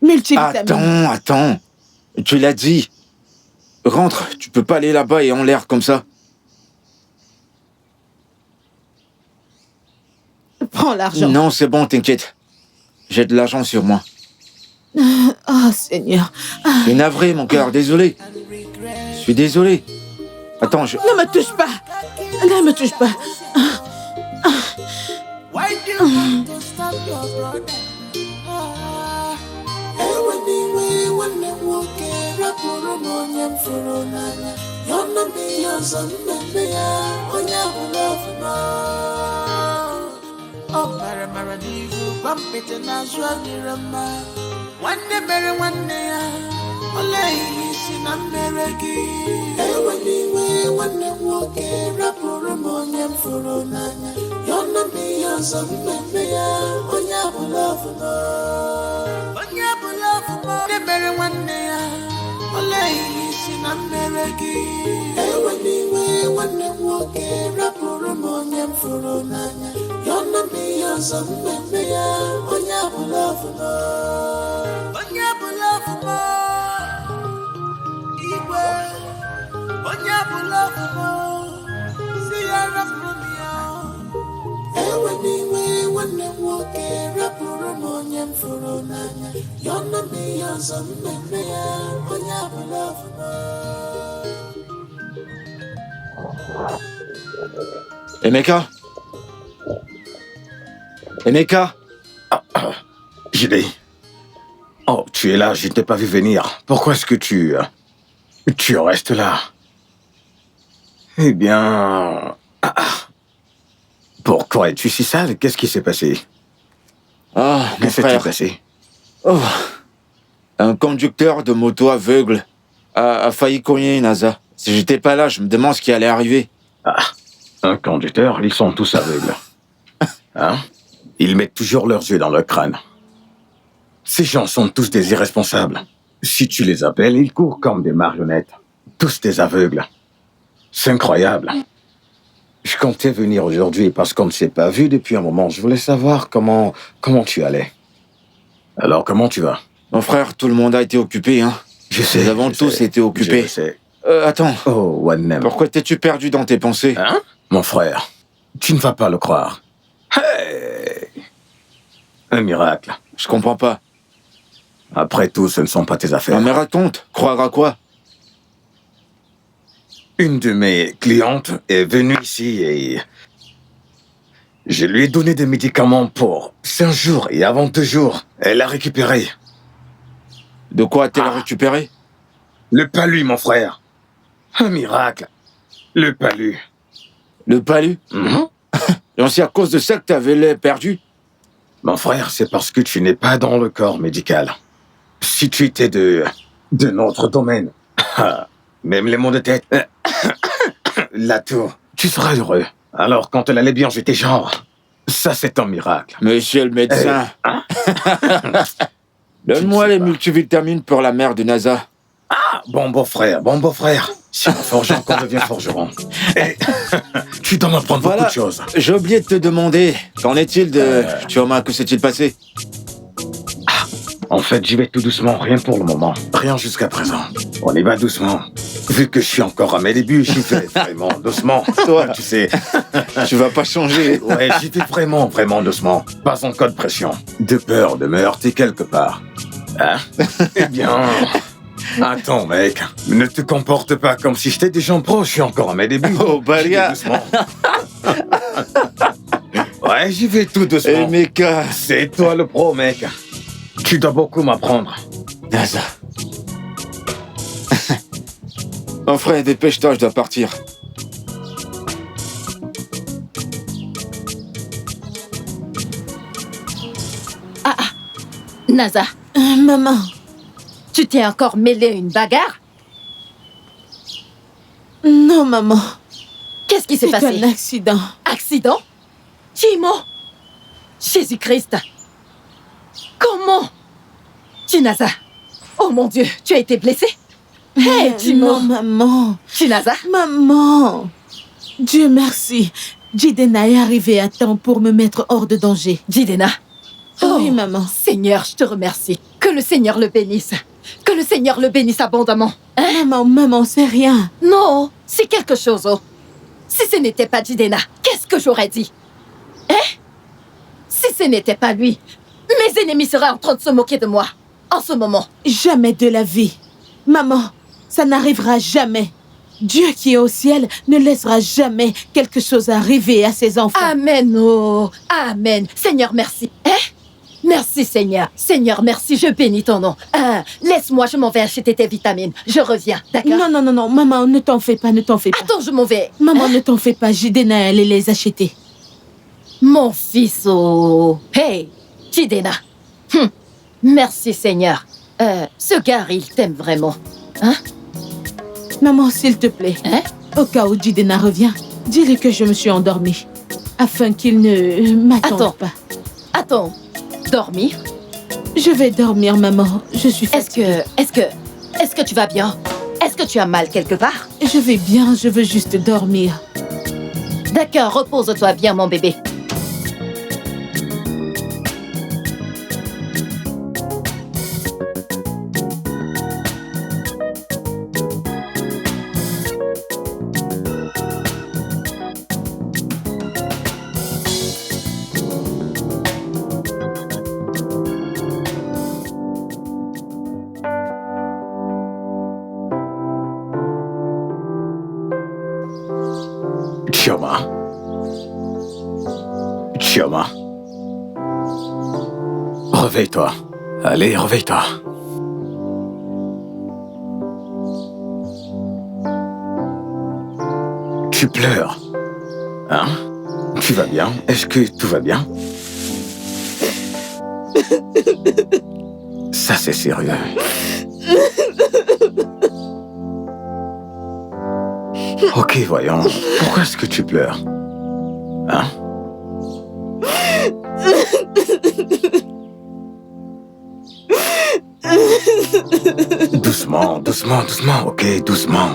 Multivitamine. Attends. Tu l'as dit. Rentre, tu peux pas aller là-bas et en l'air comme ça. Prends l'argent. Non, c'est bon, t'inquiète. J'ai de l'argent sur moi. Oh, Seigneur. Je suis navré, mon cœur, désolé. Je suis désolé. Attends, je... Ne me touche pas. Ne me touche pas. Why do you want to stop your brother? When they walk in, Rapurumonium Furunana, Yonder be your son, on your love. Oh, Paramarifu, bump it and I'll show you a man. One day, very one day, Olay, in America. When they walk in, Rapurumonium Furunana, Yonder be your son, on your love. Nebere nwanne ya Olay isi na mmeregi Eweniwe nwanne nwoke Rapụrụ m onye m fụrụ n'anya Yọnụ m ihe ọzọ mmemme ya Onye abụla ọfụma Onye abụla ọfụma Igwe Onye abụla ọfụma Si ya rapụrụ m ya Eweniwe nwanne nwoke Rapụrụ m onye m fụrụ n'anya Yọnụ m ihe ọzọ mmemme ya Onye abụla ọfụma Emeka? Emeka? Jidé. Oh, tu es là, je ne t'ai pas vu venir. Pourquoi est-ce que tu restes là? Eh bien... Pourquoi es-tu si sale? Qu'est-ce qui s'est passé? Ah, mon Qu'est-ce qui s'est frère. passé? Oh. Un conducteur de moto aveugle a failli cogner Naza. Si j'étais pas là, je me demande ce qui allait arriver. Un conducteur, ils sont tous aveugles. Hein? Ils mettent toujours leurs yeux dans leur crâne. Ces gens sont tous des irresponsables. Si tu les appelles, ils courent comme des marionnettes. Tous des aveugles. C'est incroyable. Je comptais venir aujourd'hui parce qu'on ne s'est pas vu depuis un moment. Je voulais savoir comment tu allais. Alors, comment tu vas? Mon frère, tout le monde a été occupé, hein. Je sais. Nous avons je tous sais, été occupés. Je sais. Attends, Oh, Wanem. pourquoi t'es-tu perdu dans tes pensées? Hein? Mon frère, tu ne vas pas le croire. Hey! Un miracle. Je comprends pas. Après tout, ce ne sont pas tes affaires. Non mais raconte, croire à quoi? Une de mes clientes est venue ici et je lui ai donné des médicaments pour 5 jours et avant 2 jours, elle a récupéré. De quoi a-t-elle récupéré? Le palu, mon frère. Un miracle. Le palu. Le palu? Mhm. Et c'est à cause de ça que t'avais l'air perdu? Mon frère, c'est parce que tu n'es pas dans le corps médical. Si tu étais de notre domaine, même les maux de tête, la toux, tu seras heureux. Alors, quand elle allait bien, j'étais genre, ça c'est un miracle. Monsieur le médecin. Donne-moi Je ne sais les pas. multivitamines pour la mère de NASA. Ah, bon beau-frère. Si un forgeron qu'on devient forgeron. Et tu dois m'apprendre beaucoup Voilà. de choses. J'ai oublié de te demander, qu'en est-il de Chioma? Que s'est-il passé? En fait, j'y vais tout doucement, rien pour le moment. Rien jusqu'à présent. On y va doucement. Vu que je suis encore à mes débuts, j'y vais vraiment doucement. Toi, tu sais. Tu vas pas changer. Ouais, j'y vais vraiment doucement. Pas en cas de pression. De peur de me heurter quelque part. Hein? Eh bien... Attends, mec. Ne te comporte pas comme si j'étais déjà pro, je suis encore à mes débuts. Oh, Balia. J'y vais doucement. Ouais, j'y vais tout doucement. Eh, Meka. C'est toi le pro, mec. Tu dois beaucoup m'apprendre. NASA. Mon frère, dépêche-toi, je dois partir. Naza, Maman, tu t'es encore mêlé à une bagarre? non, maman. Qu'est-ce qui s'est C'est passé? un accident. Accident? Timo! Jésus-Christ! Comment? Tinaza! Oh mon Dieu, tu as été blessé? Hé, Timo! Non, maman. Tinaza! Maman. Dieu merci. Jidena est arrivé à temps pour me mettre hors de danger. Jidena! Oui, maman. Seigneur, je te remercie. Que le Seigneur le bénisse. Que le Seigneur le bénisse abondamment. Maman, c'est rien. Non, c'est quelque chose, oh. Si ce n'était pas Jidena, qu'est-ce que j'aurais dit? Hein? Si ce n'était pas lui, mes ennemis seraient en train de se moquer de moi. En ce moment. Jamais de la vie. Maman, ça n'arrivera jamais. Dieu qui est au ciel ne laissera jamais quelque chose arriver à ses enfants. Amen, oh. Amen. Seigneur, merci. Hein? Merci, Seigneur. Seigneur, merci, je bénis ton nom. Laisse-moi, je m'en vais acheter tes vitamines. Je reviens, d'accord? Non, maman, ne t'en fais pas, ne t'en fais pas. Attends, je m'en vais. Maman, ne t'en fais pas, Jidena allait les acheter. Mon fils, oh. Hey, Jidena. Merci, Seigneur. Ce gars, il t'aime vraiment. Hein? Maman, s'il te plaît, Hein? au cas où Jidena revient, dis-lui que je me suis endormie, afin qu'il ne m'attende Attends. pas. Attends, dormir? Je vais dormir, maman. Je suis fatiguée. Est-ce que tu vas bien? Est-ce que tu as mal quelque part? Je vais bien, je veux juste dormir. D'accord, repose-toi bien, mon bébé. Chioma. Réveille-toi. Allez, réveille-toi. Tu pleures. Hein? Tu vas bien? Est-ce que tout va bien? Ça, c'est sérieux. Ok, voyons. Pourquoi est-ce que tu pleures? Hein? Doucement, ok, doucement.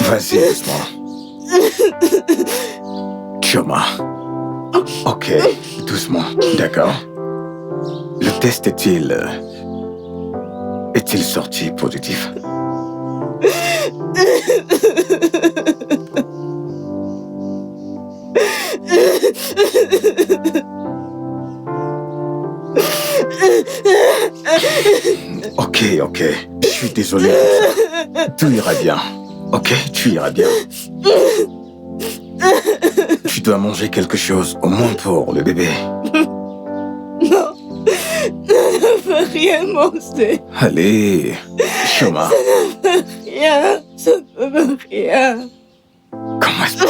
Vas-y, doucement. Chioma. Ok, doucement, d'accord. Le test est-il sorti positif? Ok. Je suis désolé pour ça. Tout ira bien. Ok, tu iras bien. Tu dois manger quelque chose, au moins pour le bébé. Non, ne veux rien manger. Allez, Chioma. Rien, je ne veux rien. Comment est-ce que...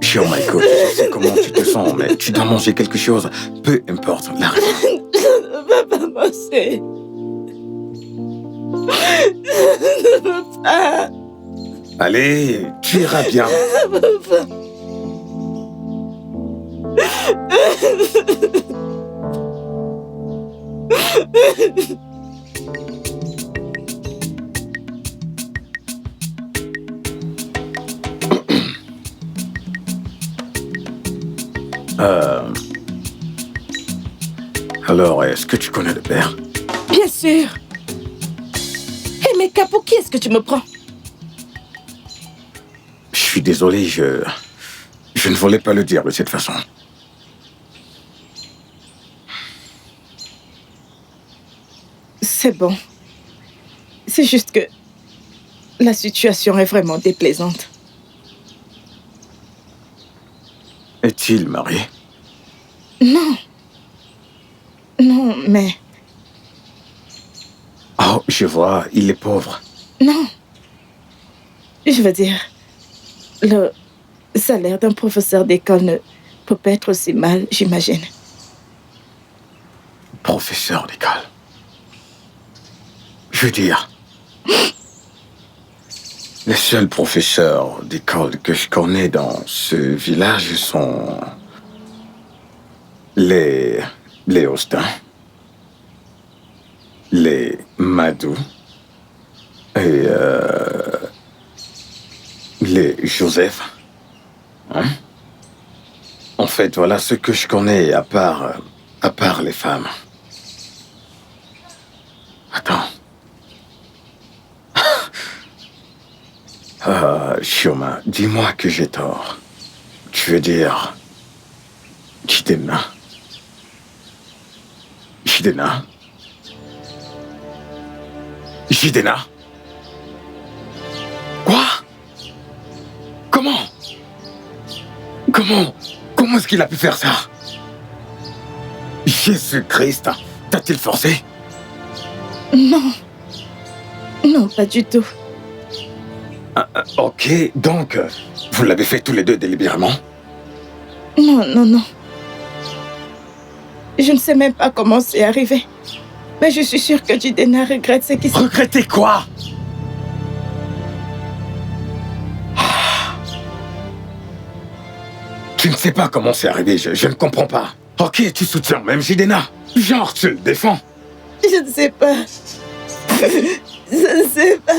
Chioma, écoute, je sais comment tu te sens, mais tu dois manger quelque chose. Peu importe la raison. Je ne veux pas manger. Je ne veux pas. Allez, tu iras bien. Je ne veux pas. Alors, est-ce que tu connais le père? Bien sûr. Et Meka, pour qui est-ce que tu me prends? Je suis désolé, je ne voulais pas le dire de cette façon. C'est bon. C'est juste que la situation est vraiment déplaisante. Est-il marié? Non. Non, mais... Oh, je vois, il est pauvre. Non. Je veux dire, le salaire d'un professeur d'école ne peut pas être aussi mal, j'imagine. Professeur d'école. Je veux dire, les seuls professeurs d'école que je connais dans ce village sont les Austin, les Madou et les Joseph. Hein? En fait, voilà ce que je connais à part les femmes. Attends. Chioma, dis-moi que j'ai tort. Tu veux dire... Jidena? Jidena? Jidena? Quoi? Comment est-ce qu'il a pu faire ça? Jésus-Christ, t'a-t-il forcé? Non. Non, pas du tout. Ok, donc, vous l'avez fait tous les deux délibérément? Non. Je ne sais même pas comment c'est arrivé. Mais je suis sûre que Jidena regrette ce qui s'est... Regretter quoi? Tu ne sais pas comment c'est arrivé, je ne comprends pas. Ok, tu soutiens même Jidena. Genre, tu le défends. Je ne sais pas. Je ne sais pas.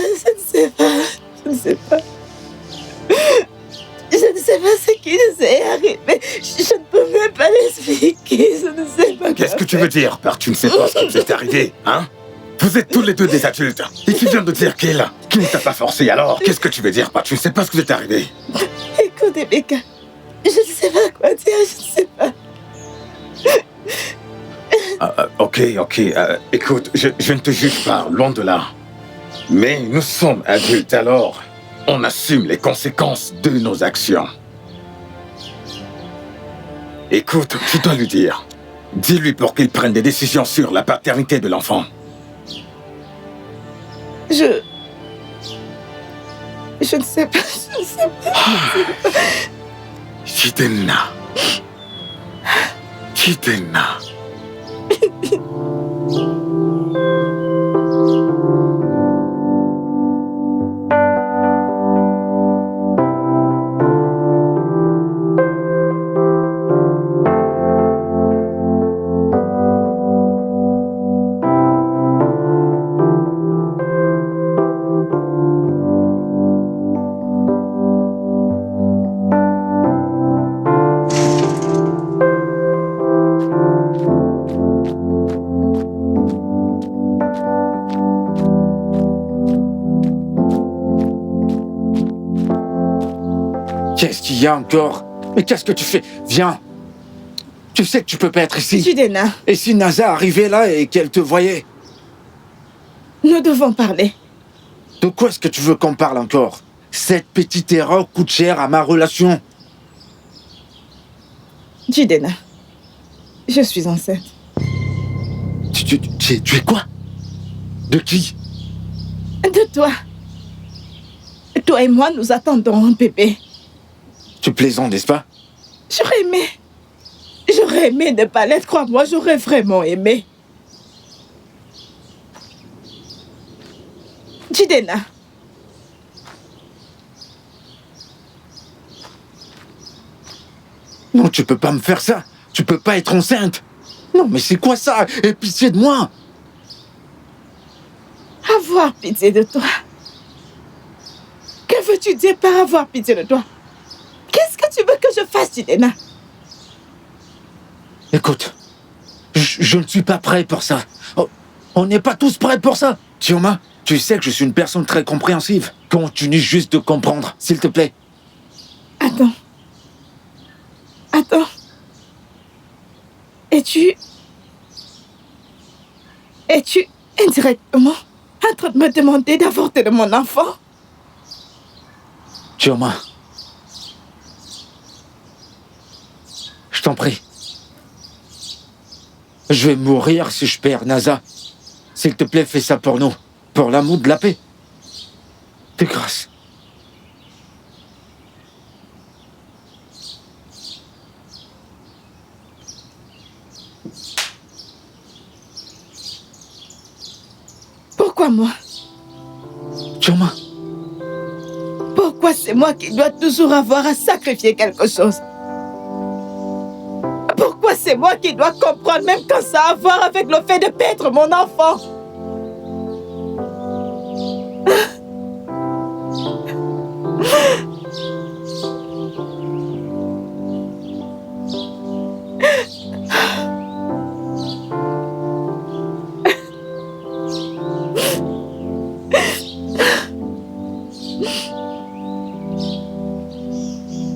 Je ne sais pas ce qui nous est arrivé. Je ne peux même pas l'expliquer. Je ne sais pas. Qu'est-ce que tu veux dire par tu ne sais pas ce qui vous est arrivé, hein? Vous êtes tous les deux des adultes. Et tu viens de dire qu'il ne t'a pas forcé. Alors, qu'est-ce que tu veux dire par tu ne sais pas ce qui vous est arrivé? Écoute, Emeka, je ne sais pas quoi dire. Je ne sais pas. Ok. Écoute, je ne te juge pas, loin de là. Mais nous sommes adultes, alors on assume les conséquences de nos actions. Écoute, tu dois lui dire. Dis-lui pour qu'il prenne des décisions sur la paternité de l'enfant. Je ne sais pas. Jidena. Qu'est-ce qu'il y a encore? Mais qu'est-ce que tu fais? Viens. Tu sais que tu peux pas être ici. Jidena, Et si Naza arrivait là et qu'elle te voyait? nous devons parler. De quoi est-ce que tu veux qu'on parle encore? Cette petite erreur coûte cher à ma relation. Jidena, je suis enceinte. Tu es quoi? De qui? De toi. Toi et moi, nous attendons un bébé. Tu plaisantes, n'est-ce pas? J'aurais aimé ne pas l'être, crois-moi, j'aurais vraiment aimé. Jidena. Non, tu peux pas me faire ça. Tu peux pas être enceinte. Non, mais c'est quoi ça? Aie pitié de moi. Avoir pitié de toi. Que veux-tu dire par avoir pitié de toi? Qu'est-ce que tu veux que je fasse, Jidena? Écoute, je ne suis pas prêt pour ça. Oh, on n'est pas tous prêts pour ça. Chioma, tu sais que je suis une personne très compréhensive. Continue juste de comprendre, s'il te plaît. Attends. Es-tu indirectement en train de me demander d'avorter de mon enfant? Chioma, je t'en prie. Je vais mourir si je perds Naza. S'il te plaît, fais ça pour nous. Pour l'amour de la paix. De grâce. Pourquoi moi? Chioma, Pourquoi c'est moi qui dois toujours avoir à sacrifier quelque chose? Pourquoi c'est moi qui dois comprendre même quand ça a à voir avec le fait de perdre mon enfant?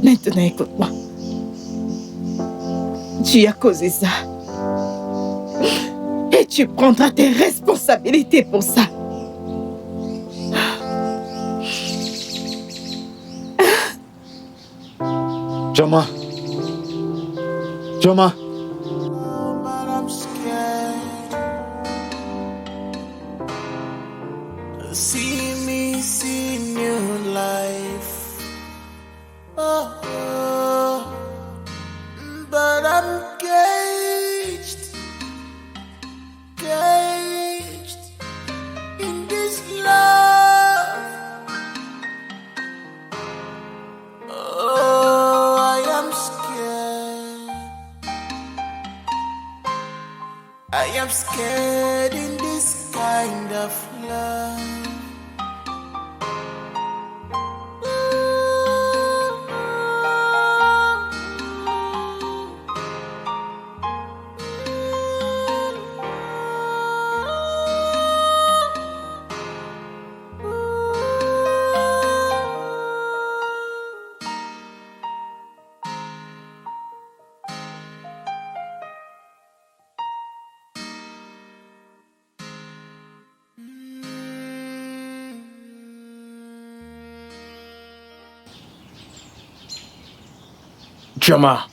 Maintenant, écoute-moi. Tu as causé ça. Et tu prendras tes responsabilités pour ça. Chioma. Chioma. But I'm scared. See me see new life. Oh, but I'm caged in this love. Oh, I am scared. I am scared in this kind of love. Chioma.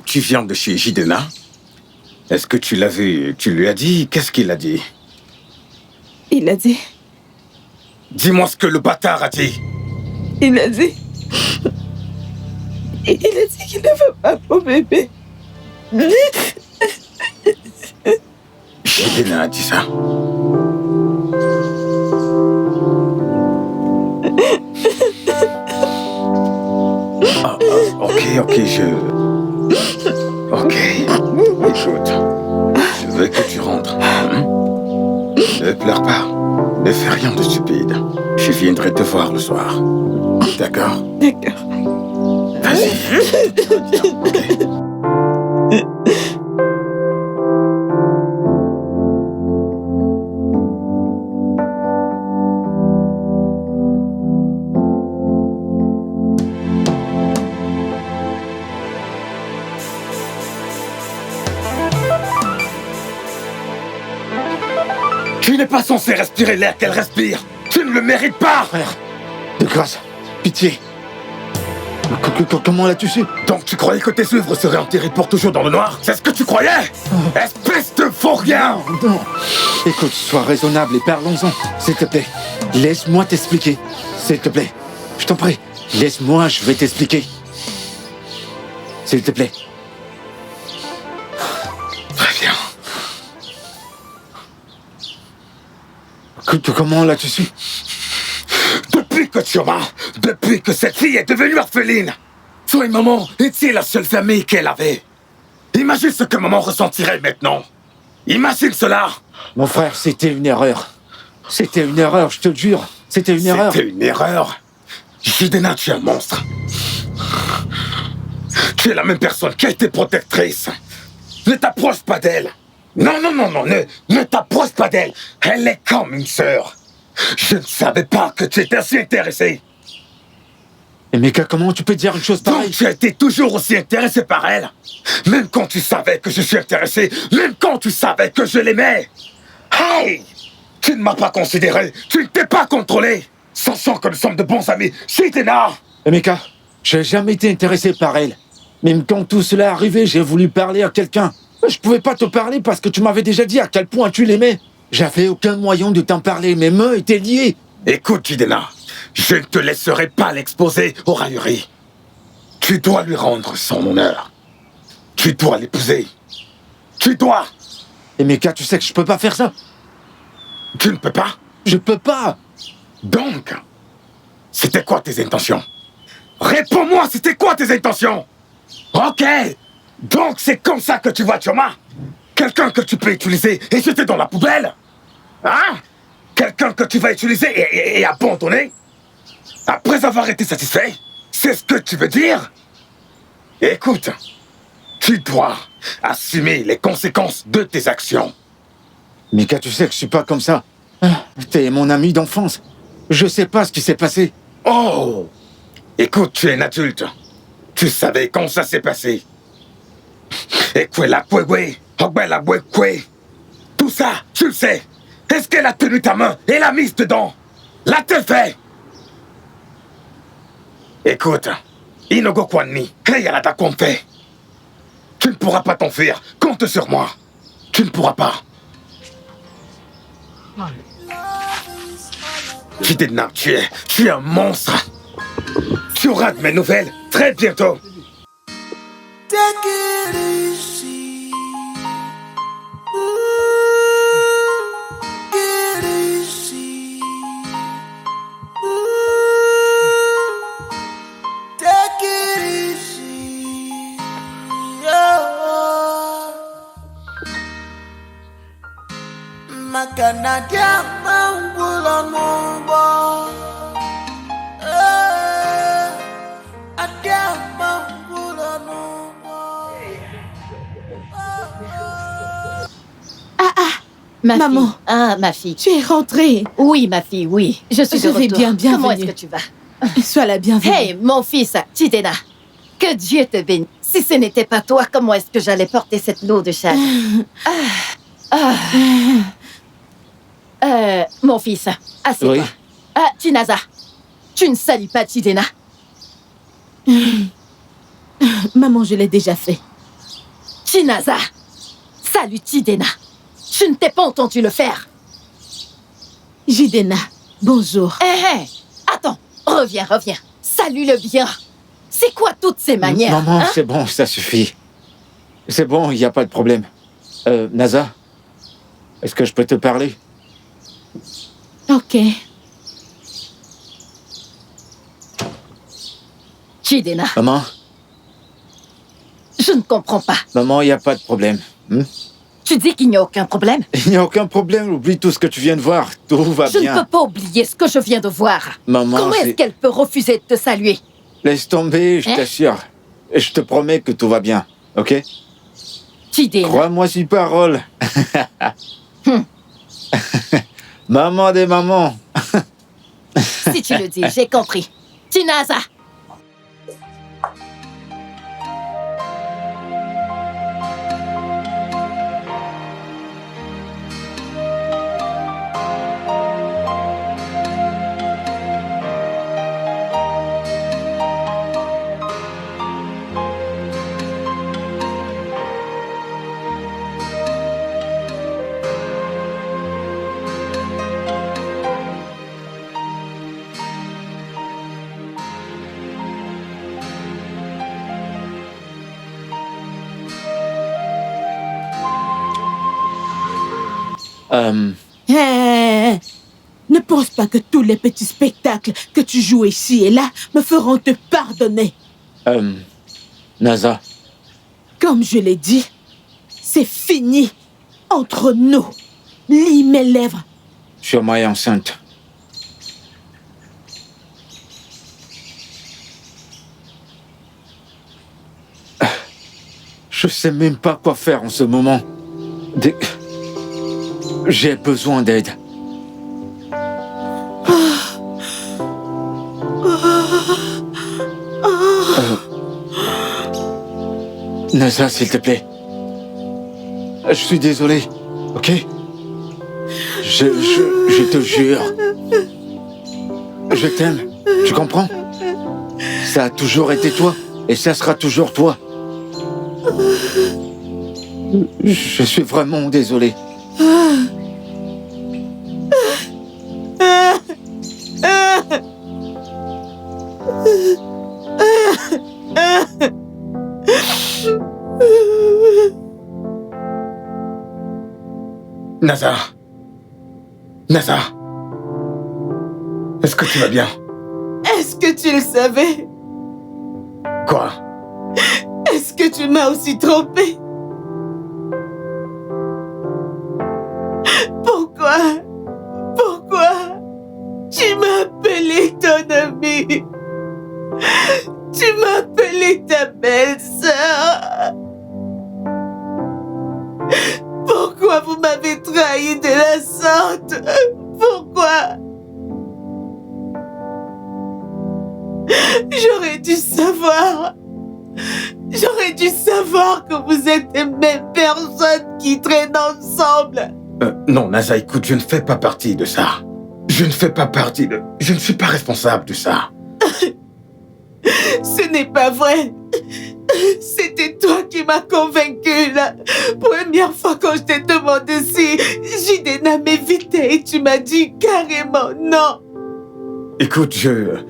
Tu viens de chez Jidena? Est-ce que tu l'as vu? Tu lui as dit? Qu'est-ce qu'il a dit? Il a dit... Dis-moi ce que le bâtard a dit. Il a dit qu'il ne veut pas mon bébé. Jidena a dit ça. Ok, Ok, écoute, je veux que tu rentres. Ne pleure pas, ne fais rien de stupide. Je viendrai te voir le soir. D'accord? D'accord. Vas-y. Ok. Tu n'es pas censé respirer l'air qu'elle respire. Tu ne le mérites pas. Frère, de grâce, pitié. Comment l'as-tu su? Donc tu croyais que tes œuvres seraient enterrées pour toujours dans le noir? C'est ce que tu croyais? Espèce de faux rien! Non. Écoute, sois raisonnable et parlons-en. S'il te plaît, laisse-moi t'expliquer. S'il te plaît, je t'en prie. Laisse-moi, je vais t'expliquer. S'il te plaît. Très bien. Comment l'as-tu su? Depuis que cette fille est devenue orpheline, Toi et maman étiez la seule famille qu'elle avait. Imagine ce que maman ressentirait maintenant. Imagine cela. Mon frère, c'était une erreur. C'était une erreur, je te le jure. C'était une erreur. C'était une erreur. Jidenna, tu es un monstre. Tu es la même personne qui a été protectrice. Ne t'approche pas d'elle. Non, ne t'approche pas d'elle. Elle est comme une sœur. Je ne savais pas que tu étais aussi intéressé. Et Mika, comment tu peux dire une chose pareille? Donc tu as été toujours aussi intéressé par elle. Même quand tu savais que je suis intéressé. Même quand tu savais que je l'aimais. Hey! Tu ne m'as pas considéré. Tu ne t'es pas contrôlé. Sachant que nous sommes de bons amis. Jidenna! Et Mika, j'ai jamais été intéressé par elle. Même quand tout cela est arrivé, j'ai voulu parler à quelqu'un. Je pouvais pas te parler parce que tu m'avais déjà dit à quel point tu l'aimais. J'avais aucun moyen de t'en parler, mes mains étaient liées. Écoute, Jidenna, je ne te laisserai pas l'exposer aux railleries. Tu dois lui rendre son honneur. Tu dois l'épouser. Tu dois. Et Mika, tu sais que je peux pas faire ça. Tu ne peux pas. Je peux pas. Donc, c'était quoi tes intentions? Réponds-moi, c'était quoi tes intentions? Ok. Donc c'est comme ça que tu vois Chioma? Quelqu'un que tu peux utiliser et jeter dans la poubelle? Hein? Quelqu'un que tu vas utiliser et abandonner? Après avoir été satisfait? C'est ce que tu veux dire? Écoute, tu dois assumer les conséquences de tes actions. Mika, tu sais que je suis pas comme ça. T'es mon ami d'enfance. Je sais pas ce qui s'est passé. Oh! Écoute, tu es un adulte. Tu savais quand ça s'est passé. Et tout ça, tu le sais. Est-ce qu'elle a tenu ta main et l'a mise dedans? L'a-t-elle fait? Écoute, Inogo Kwani, Kayalata Konfe. Tu ne pourras pas t'enfuir. Compte sur moi. Tu ne pourras pas. Jidenna, tu es un monstre. Tu auras de mes nouvelles très bientôt. Take it easy. Get easy. Take it easy. Yeah. Makanadia mangula mumba. Maman. Fille. Ah, ma fille. Tu es rentrée. Oui, ma fille, oui. Je suis de Je vais retour. bien, bienvenue. Comment est-ce que tu vas? Sois la bienvenue. Hey, mon fils, Jidenna. Que Dieu te bénisse. Si ce n'était pas toi, comment est-ce que j'allais porter cette lourde charge? Mon fils, assieds-toi. Oui. Tinaza, tu ne salues pas Jidenna? Maman, je l'ai déjà fait. Tinaza, salue Jidenna. Je ne t'ai pas entendu le faire. Jidenna, bonjour. Attends, reviens. Salue-le bien. C'est quoi toutes ces manières? Maman, hein? c'est bon, ça suffit. C'est bon, il n'y a pas de problème. Naza, est-ce que je peux te parler? Ok. Jidenna, Maman, je ne comprends pas. maman, il n'y a pas de problème. Tu dis qu'il n'y a aucun problème? Il n'y a aucun problème, oublie tout ce que tu viens de voir. Tout va Je bien. ne peux pas oublier ce que je viens de voir. Maman, Comment est-ce c'est- qu'elle peut refuser de te saluer? Laisse tomber, je Hein? t'assure. Et je te promets que tout va bien, ok? Jidenna, Crois-moi sur parole. Maman des mamans. si tu le dis, j'ai compris. Tinaza, Ne pense pas que tous les petits spectacles que tu joues ici et là me feront te pardonner. Naza, Comme je l'ai dit, c'est fini entre nous. Lis mes lèvres. Chioma est enceinte. Je sais même pas quoi faire en ce moment. J'ai besoin d'aide. Naza, s'il te plaît. Je suis désolé, ok? Je te jure. Je t'aime, tu comprends? Ça a toujours été toi, et ça sera toujours toi. Je suis vraiment désolé. Naza. Naza. Est-ce que tu vas bien? Est-ce que tu le savais? Quoi? Est-ce que tu m'as aussi trompé? Pourquoi? Pourquoi? Tu m'as appelé ton ami. Tu m'as appelé ta belle-sœur. Pourquoi vous m'avez trahi de la sorte? Pourquoi? J'aurais dû savoir. J'aurais dû savoir que vous êtes les mêmes personnes qui traînent ensemble. Non, Naza, écoute, je ne fais pas partie de ça. Je ne fais pas partie de... Je ne suis pas responsable de ça. Ce n'est pas vrai. C'était toi qui m'as convaincu la première fois quand je t'ai demandé si Jidena m'évitait et tu m'as dit carrément non. Écoute, je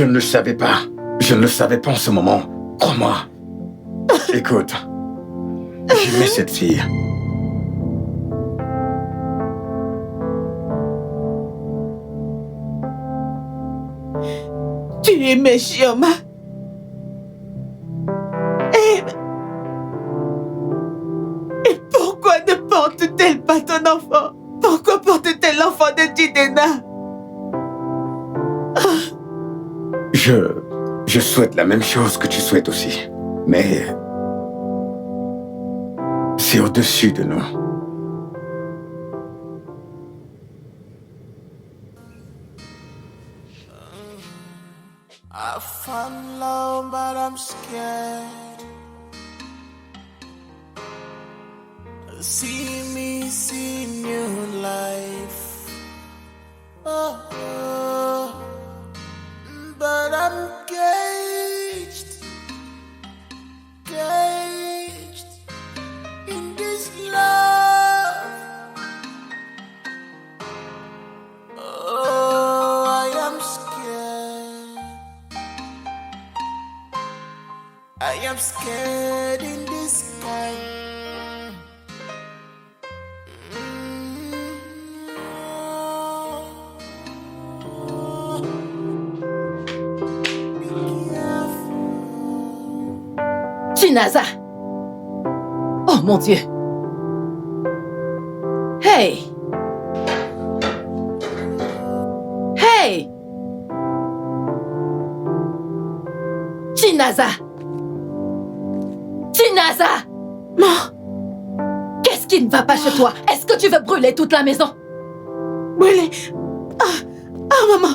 ne le savais pas. Je ne le savais pas en ce moment. Crois-moi. Écoute, j'aimais cette fille. Tu aimais Chioma. Et pourquoi ne porte-t-elle pas ton enfant? Pourquoi porte-t-elle l'enfant de Jidena? Je souhaite la même chose que tu souhaites aussi. Mais... c'est au-dessus de nous. I found love, but I'm scared. See me, see new life. Oh, but I'm caged in this love. Oh, I am scared. I am scared in this sky. Chinaza! Oh mon Dieu! Hey! Hey! Chinaza! Chinaza! Qu'est-ce qui ne va pas chez toi? Est-ce que tu veux brûler toute la maison? Brûler. Ah, maman.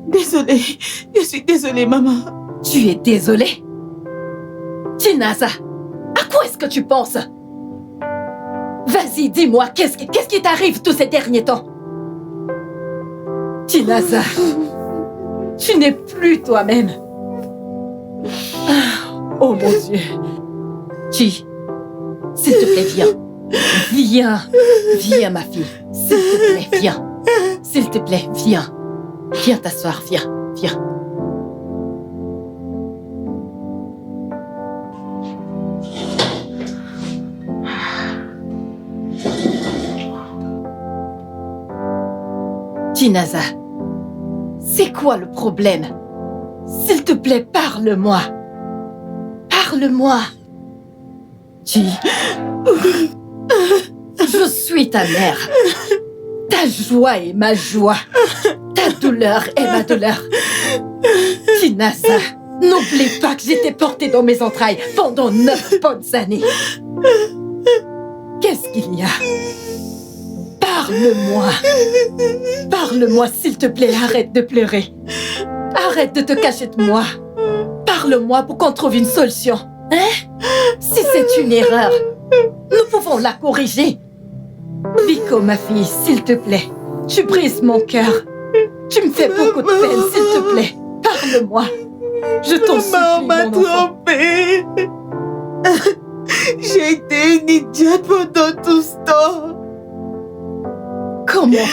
Désolée. Je suis désolée, maman. Tu es désolée? Chinaza, à quoi est-ce que tu penses? Vas-y, dis-moi, qu'est-ce qui t'arrive tous ces derniers temps? Chinaza, tu n'es plus toi-même. Oh mon Dieu. Chi, s'il te plaît, viens. Viens, ma fille. S'il te plaît, viens. S'il te plaît, viens. Viens t'asseoir, viens. sortir. Tinaza, c'est quoi le problème? S'il te plaît, parle-moi. Parle-moi. Je suis ta mère. Ta joie est ma joie. Ta douleur est ma douleur. Tinaza, n'oublie pas que j'étais portée dans mes entrailles pendant 9 bonnes années. Qu'est-ce qu'il y a? Parle-moi. Parle-moi, s'il te plaît, arrête de pleurer. Arrête de te cacher de moi. Parle-moi pour qu'on trouve une solution. Hein? Si c'est une erreur, nous pouvons la corriger. Biko, ma fille, s'il te plaît. Tu brises mon cœur. Tu me fais beaucoup de peine, s'il te plaît. Parle-moi. Je t'en supplie, Maman m'a mon enfant. trompée. J'ai été une idiote pendant tout ce temps. Comment?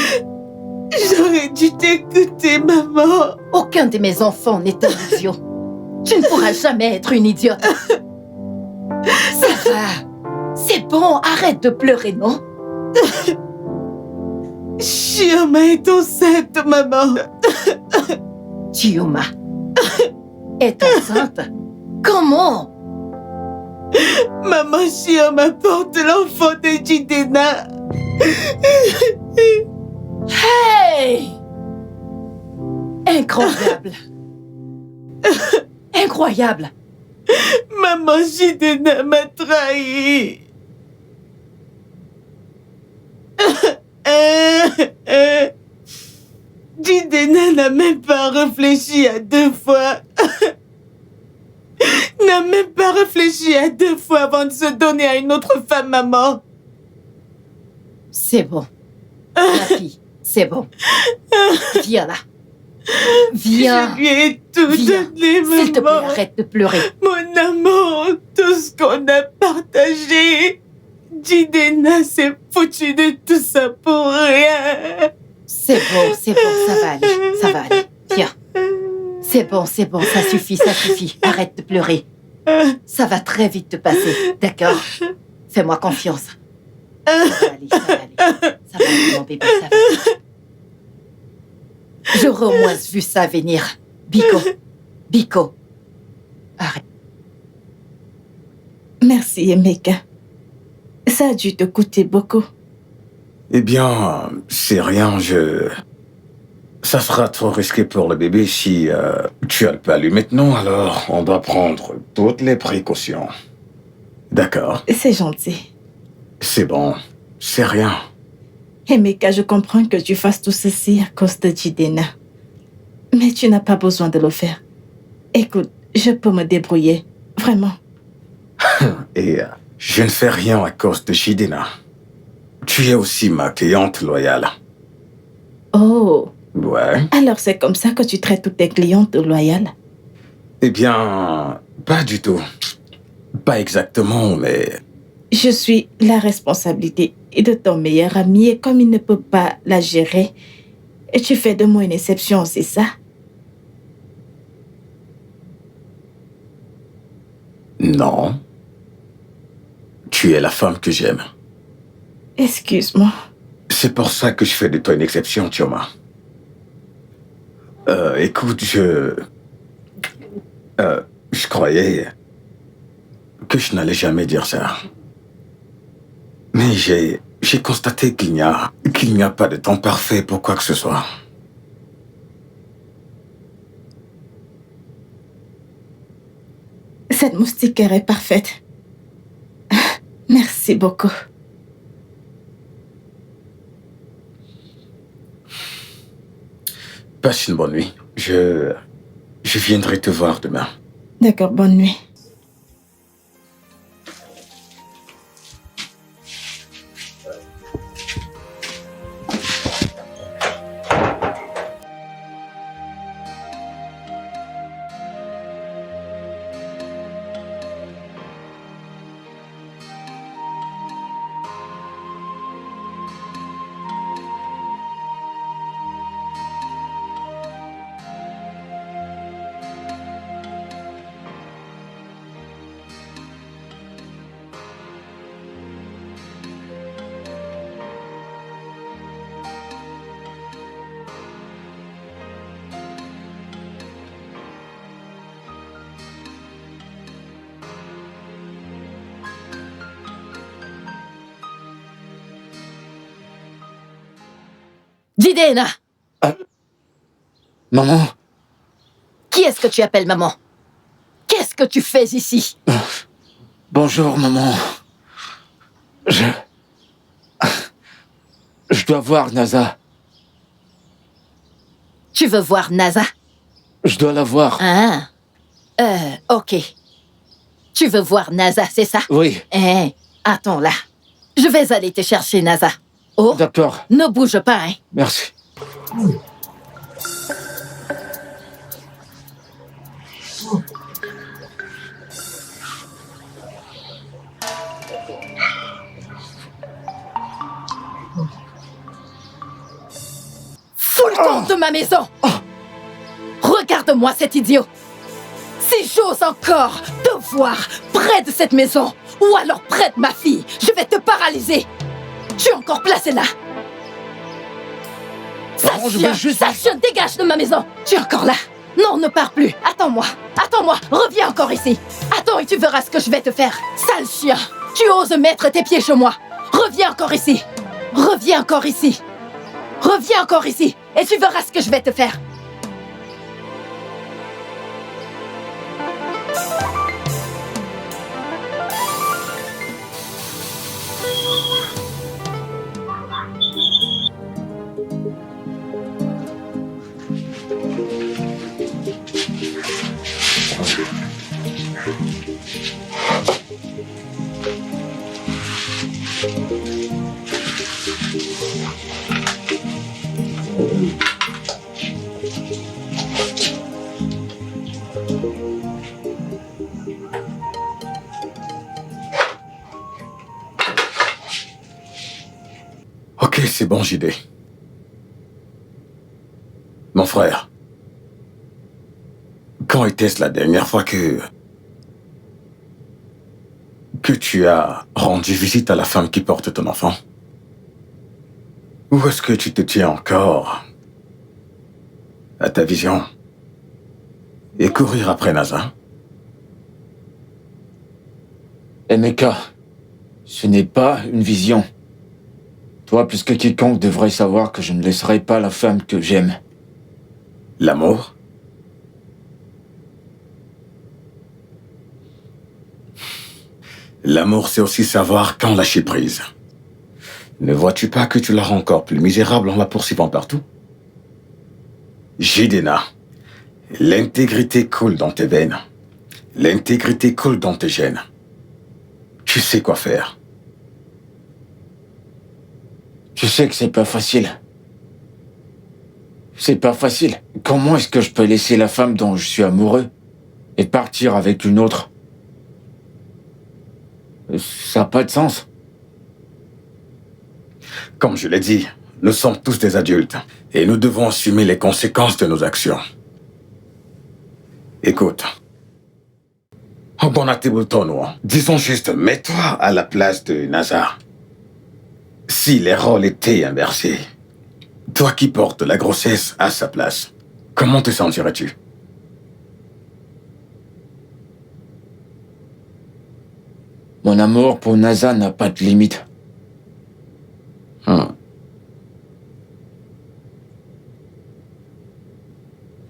J'aurais dû t'écouter, maman. Aucun de mes enfants n'est un idiot. Tu ne pourras jamais être une idiote. Ça va. C'est bon, arrête de pleurer, non? Chioma est enceinte, maman. Chioma est enceinte? Comment? Maman Chioma porte l'enfant de Jidena. Hey! Incroyable! Incroyable! Maman Jidena m'a trahi. Jidena n'a même pas réfléchi à 2 fois. N'a même pas réfléchi à 2 fois avant de se donner à une autre femme, maman. C'est bon. Ma fille, c'est bon. Viens là. Viens. Je lui ai tout Viens. donné, maman. S'il te plaît, arrête de pleurer. Mon amour, tout ce qu'on a partagé. Jidena s'est foutue de tout ça pour rien. C'est bon, ça va aller. Ça va aller. Viens. C'est bon, ça suffit. Arrête de pleurer. Ça va très vite te passer, d'accord? Fais-moi confiance. Ça va aller. Ça va aller, mon bébé, ça va aller. J'aurais au moins vu ça venir. Biko. Arrête. Merci, Emeka. Ça a dû te coûter beaucoup. Eh bien, c'est rien, Ça sera trop risqué pour le bébé si tu as le palu maintenant, alors on doit prendre toutes les précautions. D'accord, C'est gentil. c'est bon, c'est rien. Emeka, je comprends que tu fasses tout ceci à cause de Jidena. Mais tu n'as pas besoin de le faire. Écoute, je peux me débrouiller. Vraiment. Et je ne fais rien à cause de Jidena. Tu es aussi ma cliente loyale. Oh, Ouais. alors c'est comme ça que tu traites toutes tes clientes loyales? Eh bien, pas du tout. Pas exactement, mais... Je suis la responsabilité de ton meilleur ami et comme il ne peut pas la gérer, tu fais de moi une exception, c'est ça? Non. Tu es la femme que j'aime. Excuse-moi. C'est pour ça que je fais de toi une exception, Chioma. Écoute, je croyais que je n'allais jamais dire ça. Mais j'ai constaté qu'il n'y a pas de temps parfait pour quoi que ce soit. Cette moustiquaire est parfaite. Merci beaucoup. Passe une bonne nuit. Je viendrai te voir demain. D'accord, bonne nuit. Jidena, Maman, qui est-ce que tu appelles maman? Qu'est-ce que tu fais ici? bonjour maman. Je dois voir Naza. Tu veux voir Naza? Je dois la voir. Ah, ok. Tu veux voir Naza, c'est ça? Oui, Attends là. Je vais aller te chercher, Naza. Oh, d'accord. ne bouge pas, hein. Merci. Fous le camp de ma maison! Regarde-moi cet idiot! Si j'ose encore te voir près de cette maison, ou alors près de ma fille, je vais te paralyser! Tu es encore placé là! Maman, je vais juste... Sale chien, dégage de ma maison! Tu es encore là! Non, ne pars plus! Attends-moi! Attends-moi! Reviens encore ici! Attends et tu verras ce que je vais te faire! Sale chien! Tu oses mettre tes pieds chez moi! Reviens encore ici! Reviens encore ici! Reviens encore ici! Et tu verras ce que je vais te faire! Ok, c'est bon, JD. Mon frère, quand était-ce la dernière fois que tu as rendu visite à la femme qui porte ton enfant? Ou est-ce que tu te tiens encore à ta vision et courir après Naza? Emeka, ce n'est pas une vision. Toi, plus que quiconque, devrais savoir que je ne laisserai pas la femme que j'aime. L'amour? L'amour, c'est aussi savoir quand lâcher prise. Ne vois-tu pas que tu la rends encore plus misérable en la poursuivant partout? Jidena, l'intégrité coule dans tes veines. L'intégrité coule dans tes gènes. Tu sais quoi faire. Je sais que c'est pas facile. C'est pas facile. Comment est-ce que je peux laisser la femme dont je suis amoureux et partir avec une autre? Ça n'a pas de sens. Comme je l'ai dit, nous sommes tous des adultes et nous devons assumer les conséquences de nos actions. Écoute, disons juste, mets-toi à la place de Naza. Si les rôles étaient inversés, toi qui portes la grossesse à sa place, comment te sentirais-tu? Mon amour pour Naza n'a pas de limite.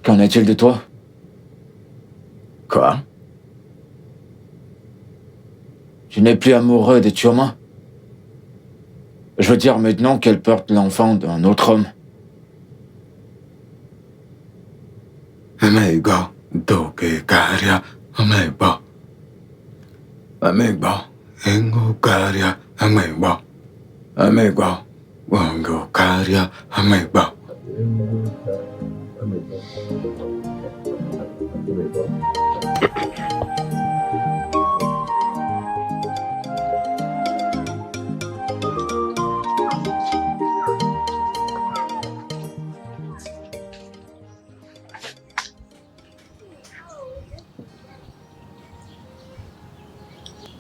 Qu'en est-il de toi? Quoi? Tu n'es plus amoureux de Chioma? Je veux dire maintenant qu'elle porte l'enfant d'un autre homme. Ameba, doke karia, ameba. Ameba, engo karia, ameba. Ameba, wango karia, ameba.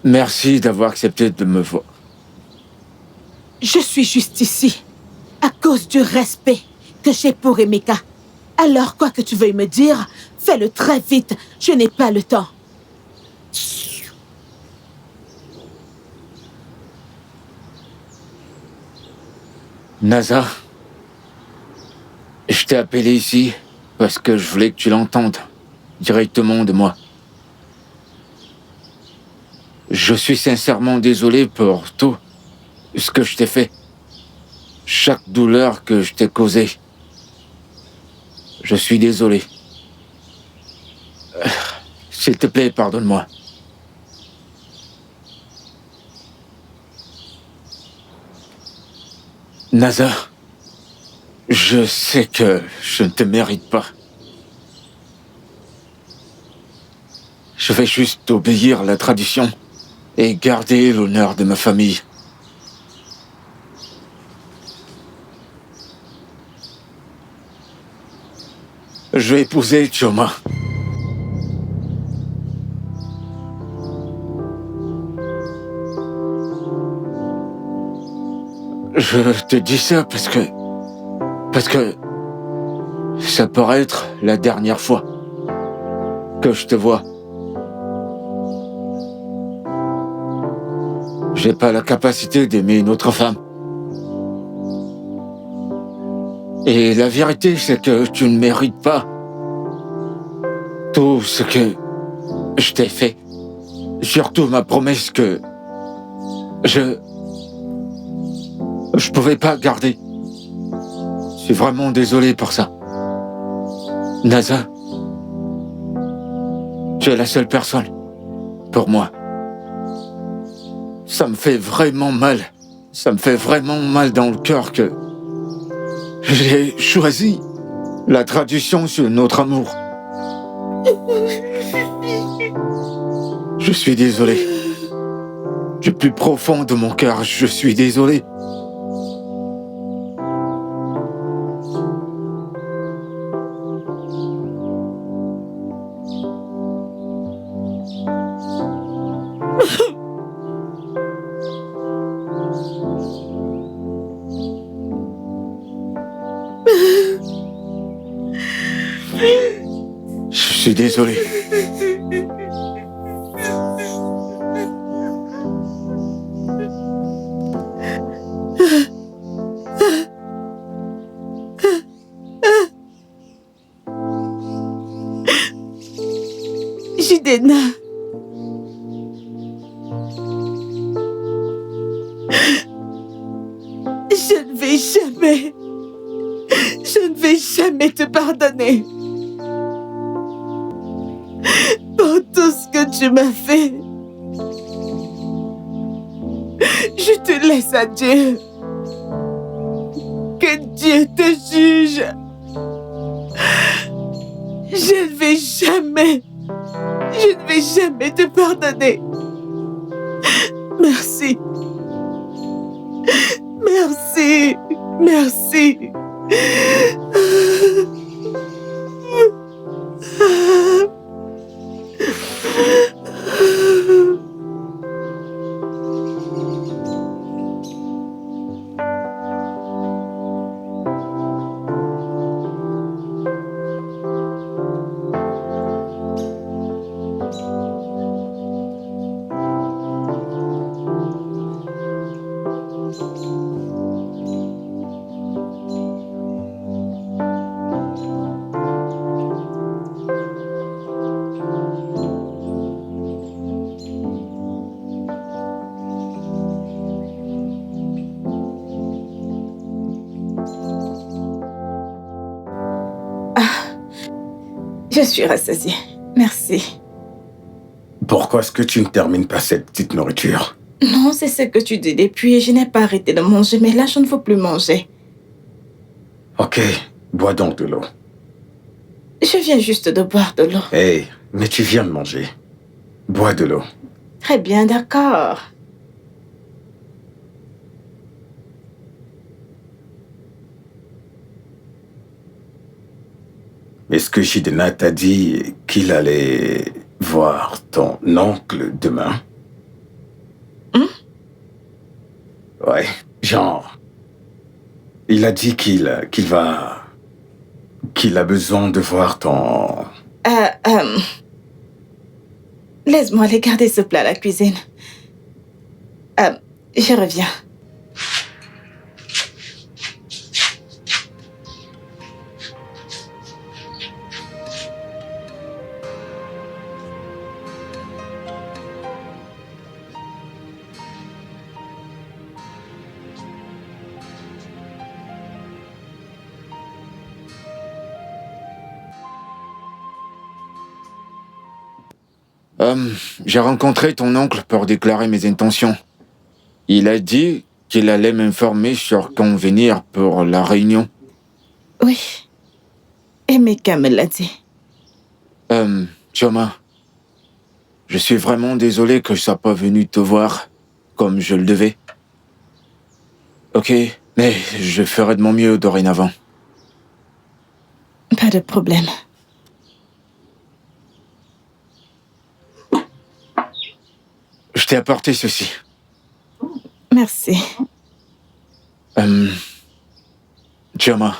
Merci d'avoir accepté de me voir. Je suis juste ici, à cause du respect que j'ai pour Emeka. Alors, quoi que tu veuilles me dire, fais-le très vite, je n'ai pas le temps. Naza, Je t'ai appelé ici parce que je voulais que tu l'entendes directement de moi. Je suis sincèrement désolé pour tout ce que je t'ai fait. Chaque douleur que je t'ai causée. Je suis désolé. S'il te plaît, pardonne-moi. Naza, je sais que je ne te mérite pas. Je vais juste obéir à la tradition et garder l'honneur de ma famille. Je vais épouser Chioma. Je te dis ça parce que ça pourrait être la dernière fois que je te vois. J'ai pas la capacité d'aimer une autre femme. Et la vérité, c'est que tu ne mérites pas tout ce que je t'ai fait. Surtout ma promesse que je pouvais pas garder. Je suis vraiment désolé pour ça. Naza, tu es la seule personne pour moi. Ça me fait vraiment mal. Ça me fait vraiment mal dans le cœur que j'ai choisi la tradition sur notre amour. Je suis désolé. Du plus profond de mon cœur, je suis désolé. Je suis désolé. Jidena. Je ne vais jamais te pardonner. Pour tout ce que tu m'as fait. Je te laisse à Dieu. Que Dieu te juge. Je ne vais jamais te pardonner. Merci. Merci. Merci. Je suis rassasiée. Merci. Pourquoi est-ce que tu ne termines pas cette petite nourriture? Non, c'est ce que tu dis depuis. Je n'ai pas arrêté de manger, mais là, je ne veux plus manger. Ok, bois donc de l'eau. Je viens juste de boire de l'eau. Hey, mais tu viens de manger. Bois de l'eau. Très bien, d'accord. Est-ce que Jidena t'a dit qu'il allait voir ton oncle demain? Ouais, genre... Il a dit qu'il a besoin de voir ton... Laisse-moi aller garder ce plat à la cuisine. Je reviens. J'ai rencontré ton oncle pour déclarer mes intentions. Il a dit qu'il allait m'informer sur quand venir pour la réunion. Oui. Et Meka me l'a dit. Chioma, je suis vraiment désolé que je sois pas venu te voir comme je le devais. Ok, mais je ferai de mon mieux dorénavant. Pas de problème. Je t'ai apporté ceci. Merci. Chioma,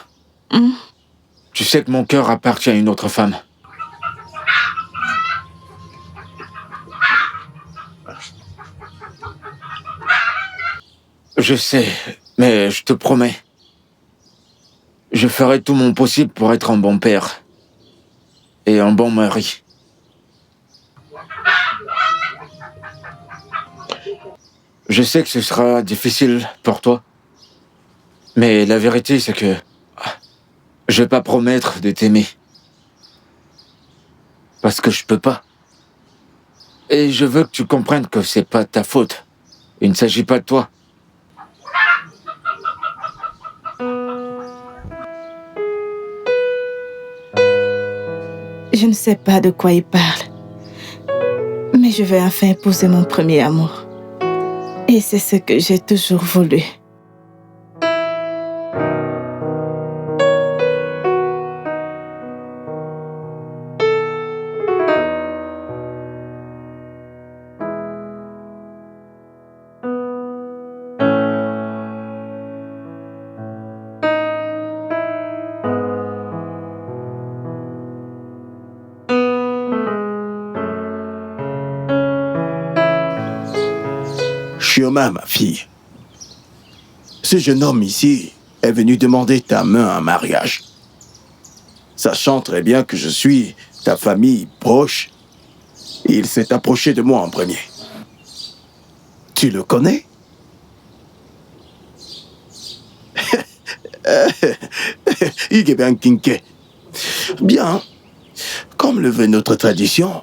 tu sais que mon cœur appartient à une autre femme. Je sais, mais je te promets. Je ferai tout mon possible pour être un bon père. Et un bon mari. Je sais que ce sera difficile pour toi. Mais la vérité, c'est que... je vais pas promettre de t'aimer. Parce que je peux pas. Et je veux que tu comprennes que c'est pas ta faute. Il ne s'agit pas de toi. Je ne sais pas de quoi il parle. Mais je vais enfin épouser mon premier amour. Et c'est ce que j'ai toujours voulu. Chioma, ma fille. Ce jeune homme ici est venu demander ta main en mariage. Sachant très bien que je suis ta famille proche, il s'est approché de moi en premier. Tu le connais? Igeban Kinke. Bien. Comme le veut notre tradition,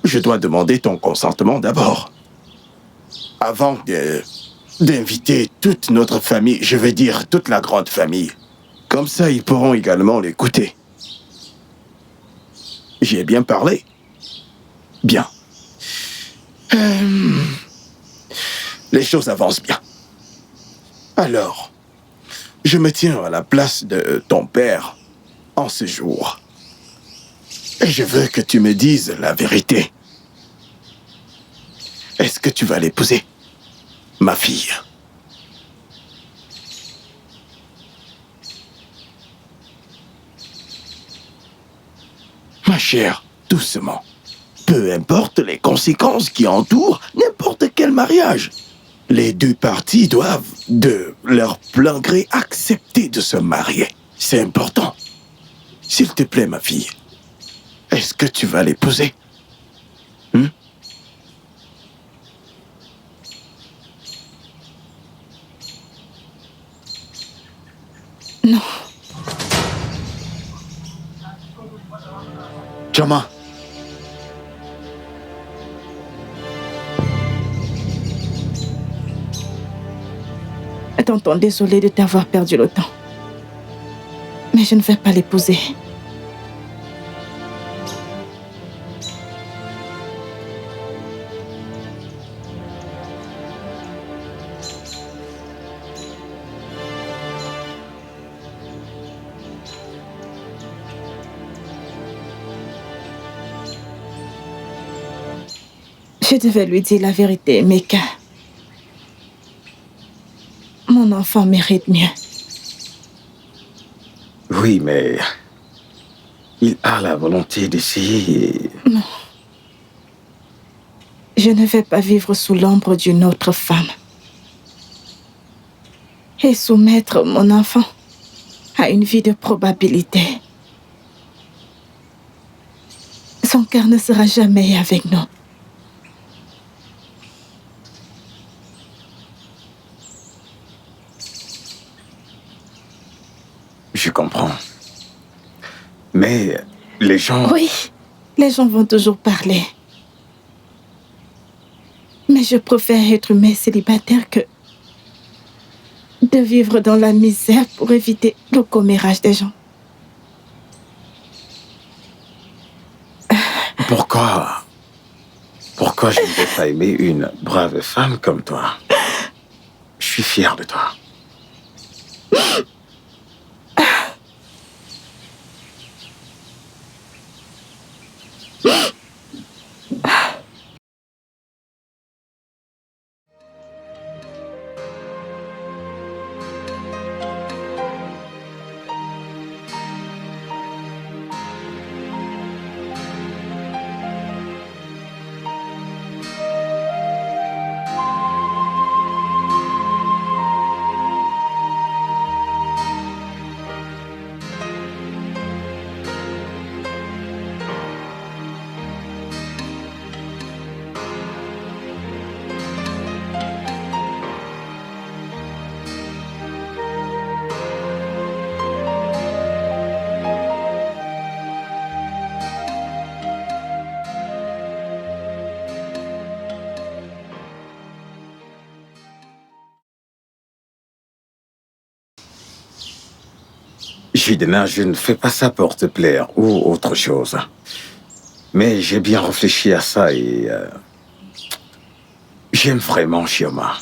je dois demander ton consentement d'abord. Avant d'inviter toute notre famille, je vais dire toute la grande famille. Comme ça, ils pourront également l'écouter. J'y ai bien parlé. Bien. Les choses avancent bien. Alors, je me tiens à la place de ton père en ce jour. Et je veux que tu me dises la vérité. Est-ce que tu vas l'épouser, ma fille? Ma chère, doucement. Peu importe les conséquences qui entourent n'importe quel mariage. Les deux parties doivent, de leur plein gré, accepter de se marier. C'est important. S'il te plaît, ma fille, est-ce que tu vas l'épouser? Non. Chioma. Tonton, désolée de t'avoir perdu le temps. Mais je ne vais pas l'épouser. Je devais lui dire la vérité, Meka. Mon enfant mérite mieux. Oui, mais il a la volonté d'essayer. Non. Je ne vais pas vivre sous l'ombre d'une autre femme. Et soumettre mon enfant à une vie de probabilité. Son cœur ne sera jamais avec nous. Je comprends. Mais les gens... Oui, Les gens vont toujours parler. Mais je préfère être mère célibataire que de vivre dans la misère pour éviter le commérage des gens. Pourquoi je ne vais pas aimer une brave femme comme toi? Je suis fier de toi. Jidena, je ne fais pas ça pour te plaire ou autre chose. Mais j'ai bien réfléchi à ça et j'aime vraiment Chioma.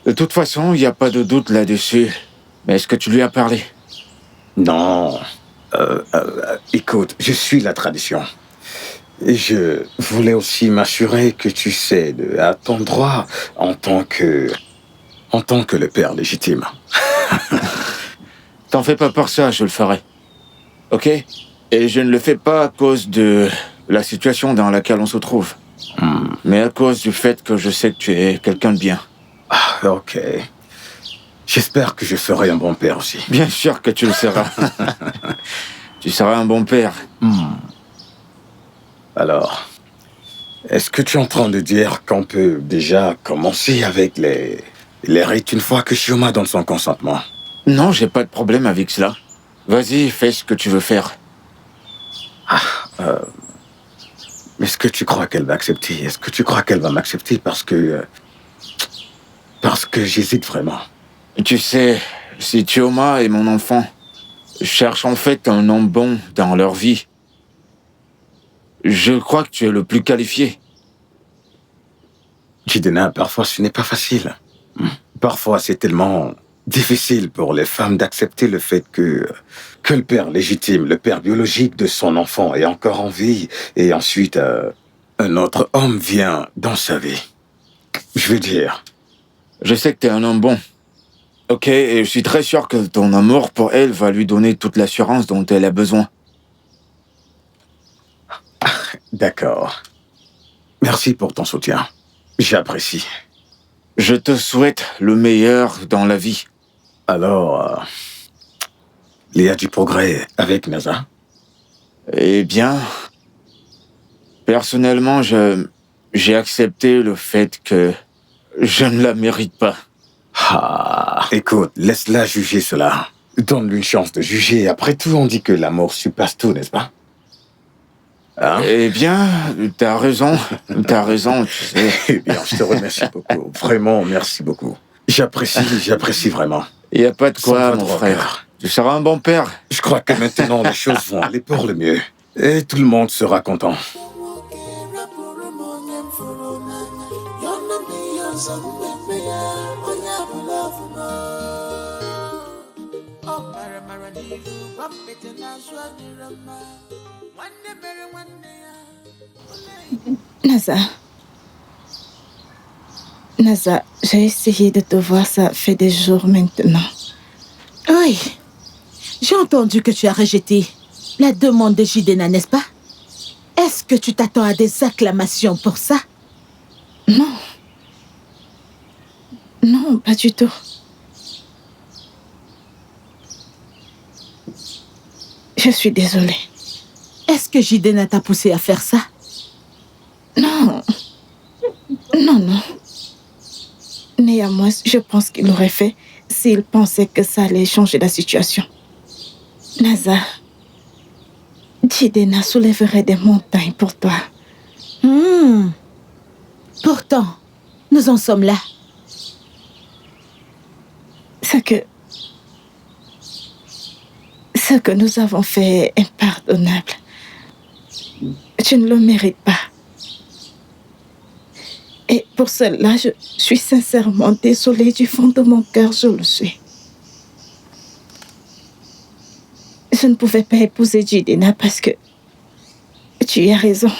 De toute façon, il n'y a pas de doute là-dessus. Mais est-ce que tu lui as parlé? Non. Écoute, je suis la tradition. Et je voulais aussi m'assurer que tu cèdes à ton droit en tant que le père légitime. T'en fais pas pour ça, je le ferai. Ok? Et je ne le fais pas à cause de la situation dans laquelle on se trouve. Mais à cause du fait que je sais que tu es quelqu'un de bien. Ah, ok. J'espère que je ferai un bon père aussi. Bien sûr que tu le seras. Tu seras un bon père. Alors, est-ce que tu es en train de dire qu'on peut déjà commencer avec les rites une fois que Chioma donne son consentement? Non, j'ai pas de problème avec cela. Vas-y, fais ce que tu veux faire. Est-ce que tu crois qu'elle va accepter? Est-ce que tu crois qu'elle va m'accepter parce que j'hésite vraiment? Tu sais, si Chioma et mon enfant cherchent en fait un homme bon dans leur vie, je crois que tu es le plus qualifié. Jidena, parfois ce n'est pas facile. Parfois c'est tellement difficile pour les femmes d'accepter le fait que le père légitime, le père biologique de son enfant est encore en vie et ensuite un autre homme vient dans sa vie. Je veux dire... Je sais que t'es un homme bon. Ok, et je suis très sûr que ton amour pour elle va lui donner toute l'assurance dont elle a besoin. D'accord. Merci pour ton soutien. J'apprécie. Je te souhaite le meilleur dans la vie. Alors, il y a du progrès avec Naza? Eh bien, personnellement, j'ai accepté le fait que je ne la mérite pas. Ah, écoute, laisse-la juger cela. Donne-lui une chance de juger. Après tout, on dit que l'amour surpasse tout, n'est-ce pas? Hein? Eh bien, t'as raison, tu sais. Eh bien, je te remercie beaucoup. Vraiment, merci beaucoup. J'apprécie vraiment. Il n'y a pas de quoi, Sans mon votre frère. cœur. Tu seras un bon père. Je crois que maintenant, les choses vont aller pour le mieux. Et tout le monde sera content. Naza, j'ai essayé de te voir, ça fait des jours maintenant. Oui, j'ai entendu que tu as rejeté la demande de Jidena, n'est-ce pas? Est-ce que tu t'attends à des acclamations pour ça? Non. Non, pas du tout. Je suis désolée. Est-ce que Jidena t'a poussé à faire ça? Non. Non. Néanmoins, je pense qu'il l'aurait fait s'il pensait que ça allait changer la situation. Naza, Jidena soulèverait des montagnes pour toi. Pourtant, nous en sommes là. Ce que nous avons fait est impardonnable. Je ne le mérite pas. Et pour cela, je suis sincèrement désolée du fond de mon cœur, je le suis. Je ne pouvais pas épouser Jidena parce que tu as raison.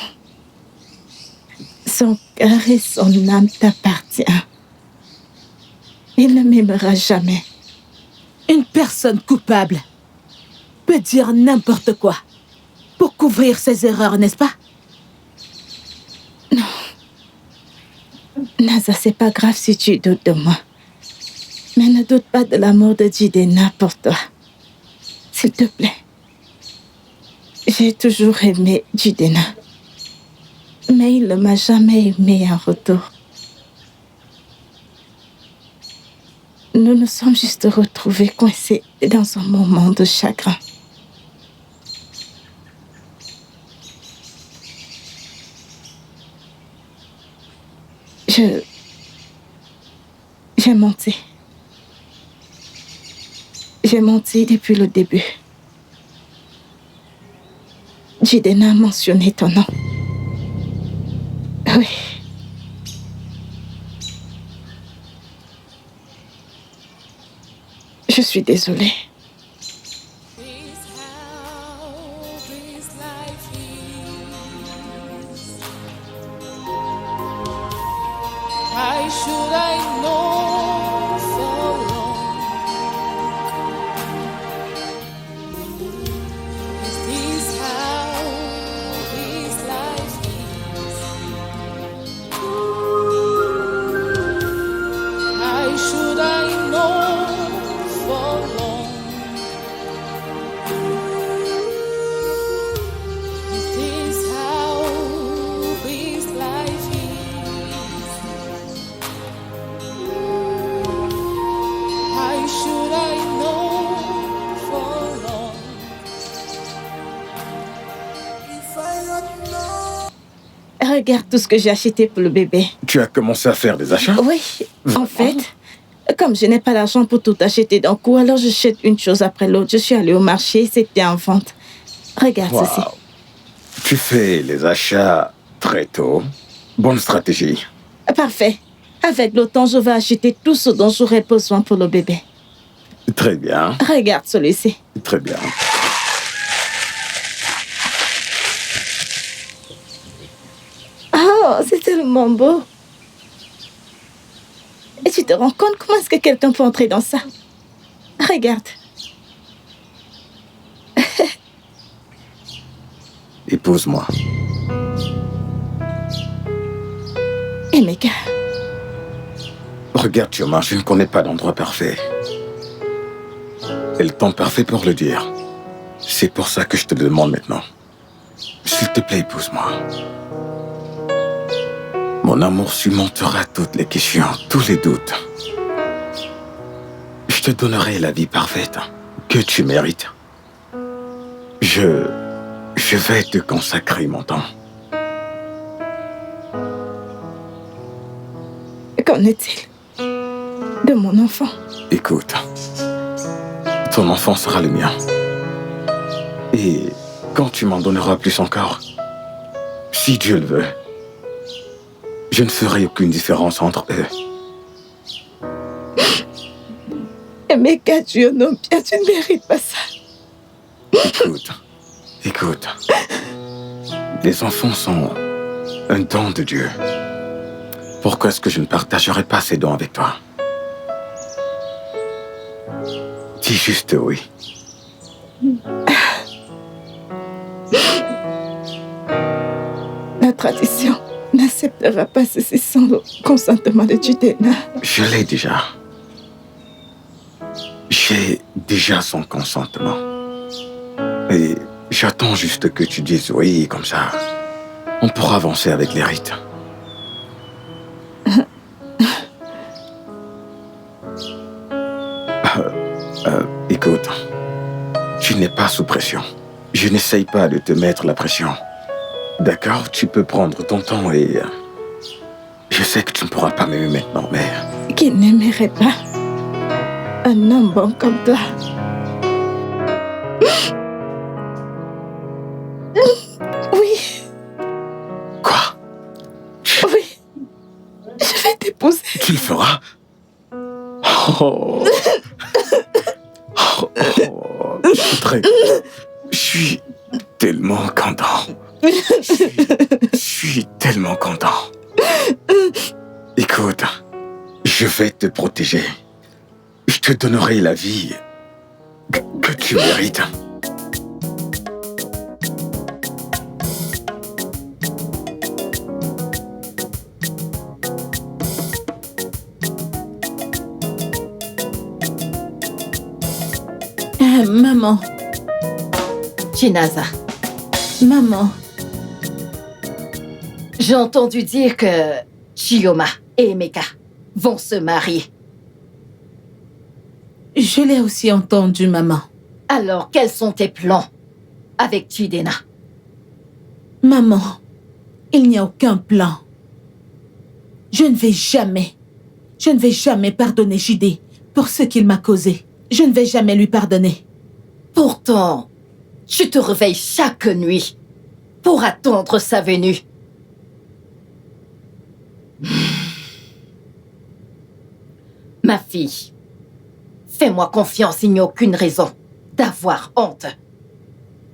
Son cœur et son âme t'appartiennent. Il ne m'aimera jamais. Une personne coupable peut dire n'importe quoi pour couvrir ses erreurs, n'est-ce pas? Naza, c'est pas grave si tu doutes de moi. Mais ne doute pas de l'amour de Jidena pour toi. S'il te plaît. J'ai toujours aimé Jidena. Mais il ne m'a jamais aimé en retour. Nous nous sommes juste retrouvés coincés dans un moment de chagrin. J'ai menti. J'ai menti depuis le début. Jidena a mentionné ton nom. Oui. Je suis désolée. Why should I know so long? Is this how this life is? Why should I know for long? Is this how this life is? Why should I know for long? If I don't know. Regarde tout ce que j'ai acheté pour le bébé. Tu as commencé à faire des achats? Oui, en fait, comme je n'ai pas l'argent pour tout acheter d'un coup, alors je jette une chose après l'autre. Je suis allée au marché, c'était en vente. Regarde Wow. ceci. Tu fais les achats très tôt. Bonne stratégie. Parfait. Avec le temps, je vais acheter tout ce dont j'aurai besoin pour le bébé. Très bien, Regarde celui-ci. très bien. Oh, c'est tellement beau. Et tu te rends compte comment est-ce que quelqu'un peut entrer dans ça? Regarde. Épouse-moi. Emeka, Regarde, Chioma, je ne connais pas d'endroit parfait. Et le temps parfait pour le dire. C'est pour ça que je te le demande maintenant. S'il te plaît, épouse-moi. Mon amour surmontera toutes les questions, tous les doutes. Je te donnerai la vie parfaite que tu mérites. Je vais te consacrer mon temps. qu'en est-il de mon enfant? Écoute, ton enfant sera le mien. Et quand tu m'en donneras plus encore, si Dieu le veut, je ne ferai aucune différence entre eux. Emeka, Dieu non, bien, tu ne mérites pas ça. Écoute. Les enfants sont un don de Dieu. Pourquoi est-ce que je ne partagerai pas ces dons avec toi? Dis juste oui. La tradition n'acceptera pas ceci sans le consentement de Jidena. Je l'ai déjà. J'ai déjà son consentement. Et j'attends juste que tu dises oui, comme ça, on pourra avancer avec les rites. Écoute, tu n'es pas sous pression. je n'essaye pas de te mettre la pression. D'accord, tu peux prendre ton temps et... je sais que tu ne pourras pas m'aimer maintenant, mais... Qui n'aimerait pas un homme bon comme toi? Oui, Quoi? oui. Je vais t'épouser. Tu le feras? Oh. Je suis tellement content. Je suis tellement content. Écoute, je vais te protéger. Je te donnerai la vie que tu mérites. Maman, Chinaza, maman, j'ai entendu dire que Chioma et Emeka vont se marier. je l'ai aussi entendu, maman. Alors, quels sont tes plans avec Jidena? Maman, il n'y a aucun plan. Je ne vais jamais pardonner Jidé pour ce qu'il m'a causé. Je ne vais jamais lui pardonner. Pourtant, tu te réveilles chaque nuit pour attendre sa venue. Ma fille, fais-moi confiance, il n'y a aucune raison d'avoir honte.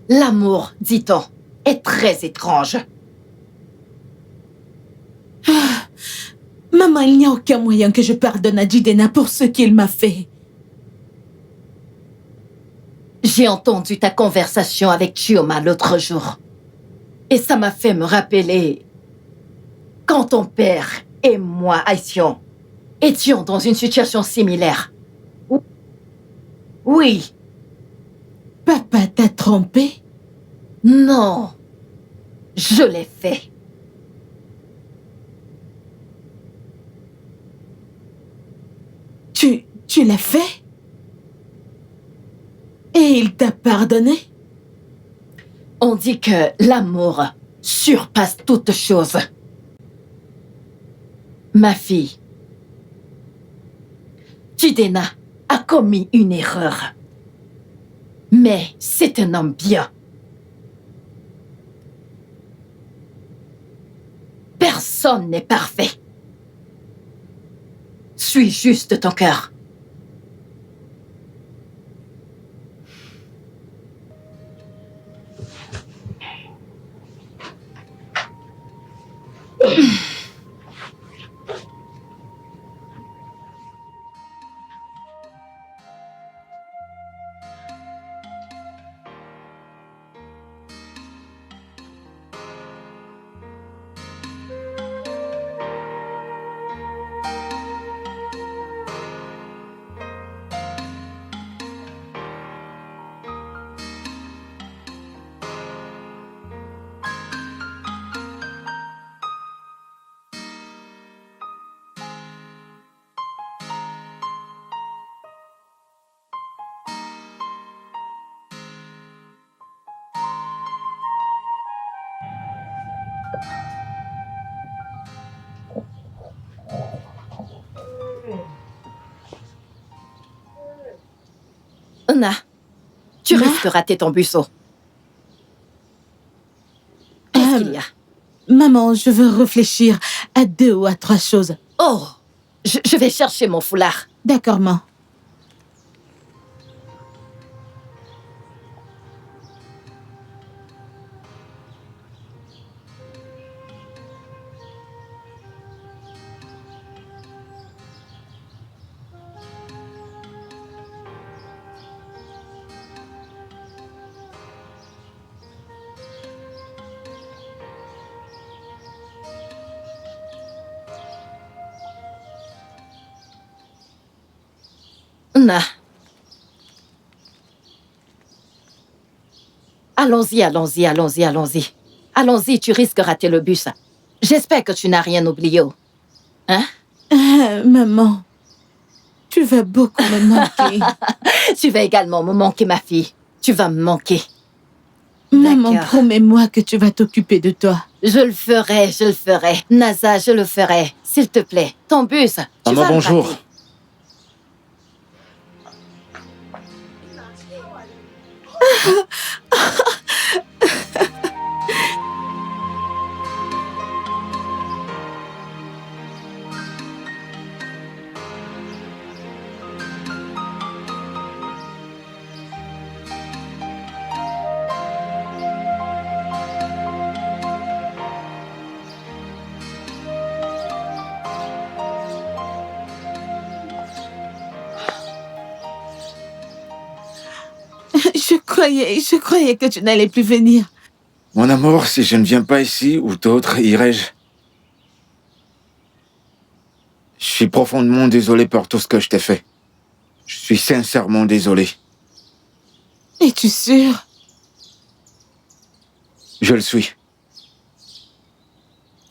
L'amour, dit-on, est très étrange. Maman, il n'y a aucun moyen que je pardonne à Jidena pour ce qu'il m'a fait. J'ai entendu ta conversation avec Chioma l'autre jour. Et ça m'a fait me rappeler quand ton père et moi, Aisyon, étions dans une situation similaire. Oui, Papa t'a trompé? non, je l'ai fait. Tu l'as fait? Et il t'a pardonné? On dit que l'amour surpasse toute chose. Ma fille, Jidena a commis une erreur. Mais c'est un homme bien. Personne n'est parfait. Suis juste ton cœur. Anna, tu risques de rater ton buisson. Qu'est-ce qu'il y a? Maman, je veux réfléchir à 2 ou à 3 choses. Oh, je vais chercher mon foulard. D'accord, maman. Anna. Allons-y, allons-y, allons-y, allons-y. Allons-y, tu risques de rater le bus. J'espère que tu n'as rien oublié. Hein? Maman, tu vas beaucoup me manquer. Tu vas également me manquer, ma fille. Tu vas me manquer. Maman, D'accord. promets-moi que tu vas t'occuper de toi. Je le ferai, je le ferai. Nasa, je le ferai. S'il te plaît, ton bus, tu Maman, vas le bonjour. rater. Je croyais que tu n'allais plus venir. Mon amour, si je ne viens pas ici, où d'autres irais-je? Je suis profondément désolé pour tout ce que je t'ai fait. Je suis sincèrement désolé. Es-tu sûr? Je le suis.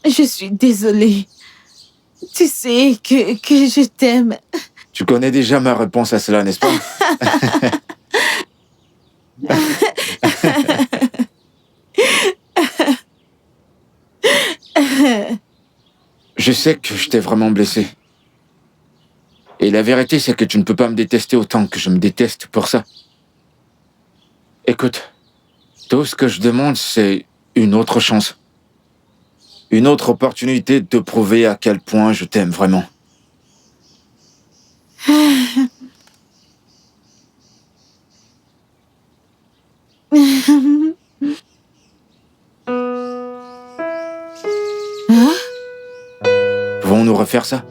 Je suis désolée. Tu sais que je t'aime. Tu connais déjà ma réponse à cela, n'est-ce pas? Je sais que je t'ai vraiment blessé. Et la vérité, c'est que tu ne peux pas me détester autant que je me déteste pour ça. Écoute, tout ce que je demande, c'est une autre chance. Une autre opportunité de te prouver à quel point je t'aime vraiment. Hein? Pouvons-nous refaire ça?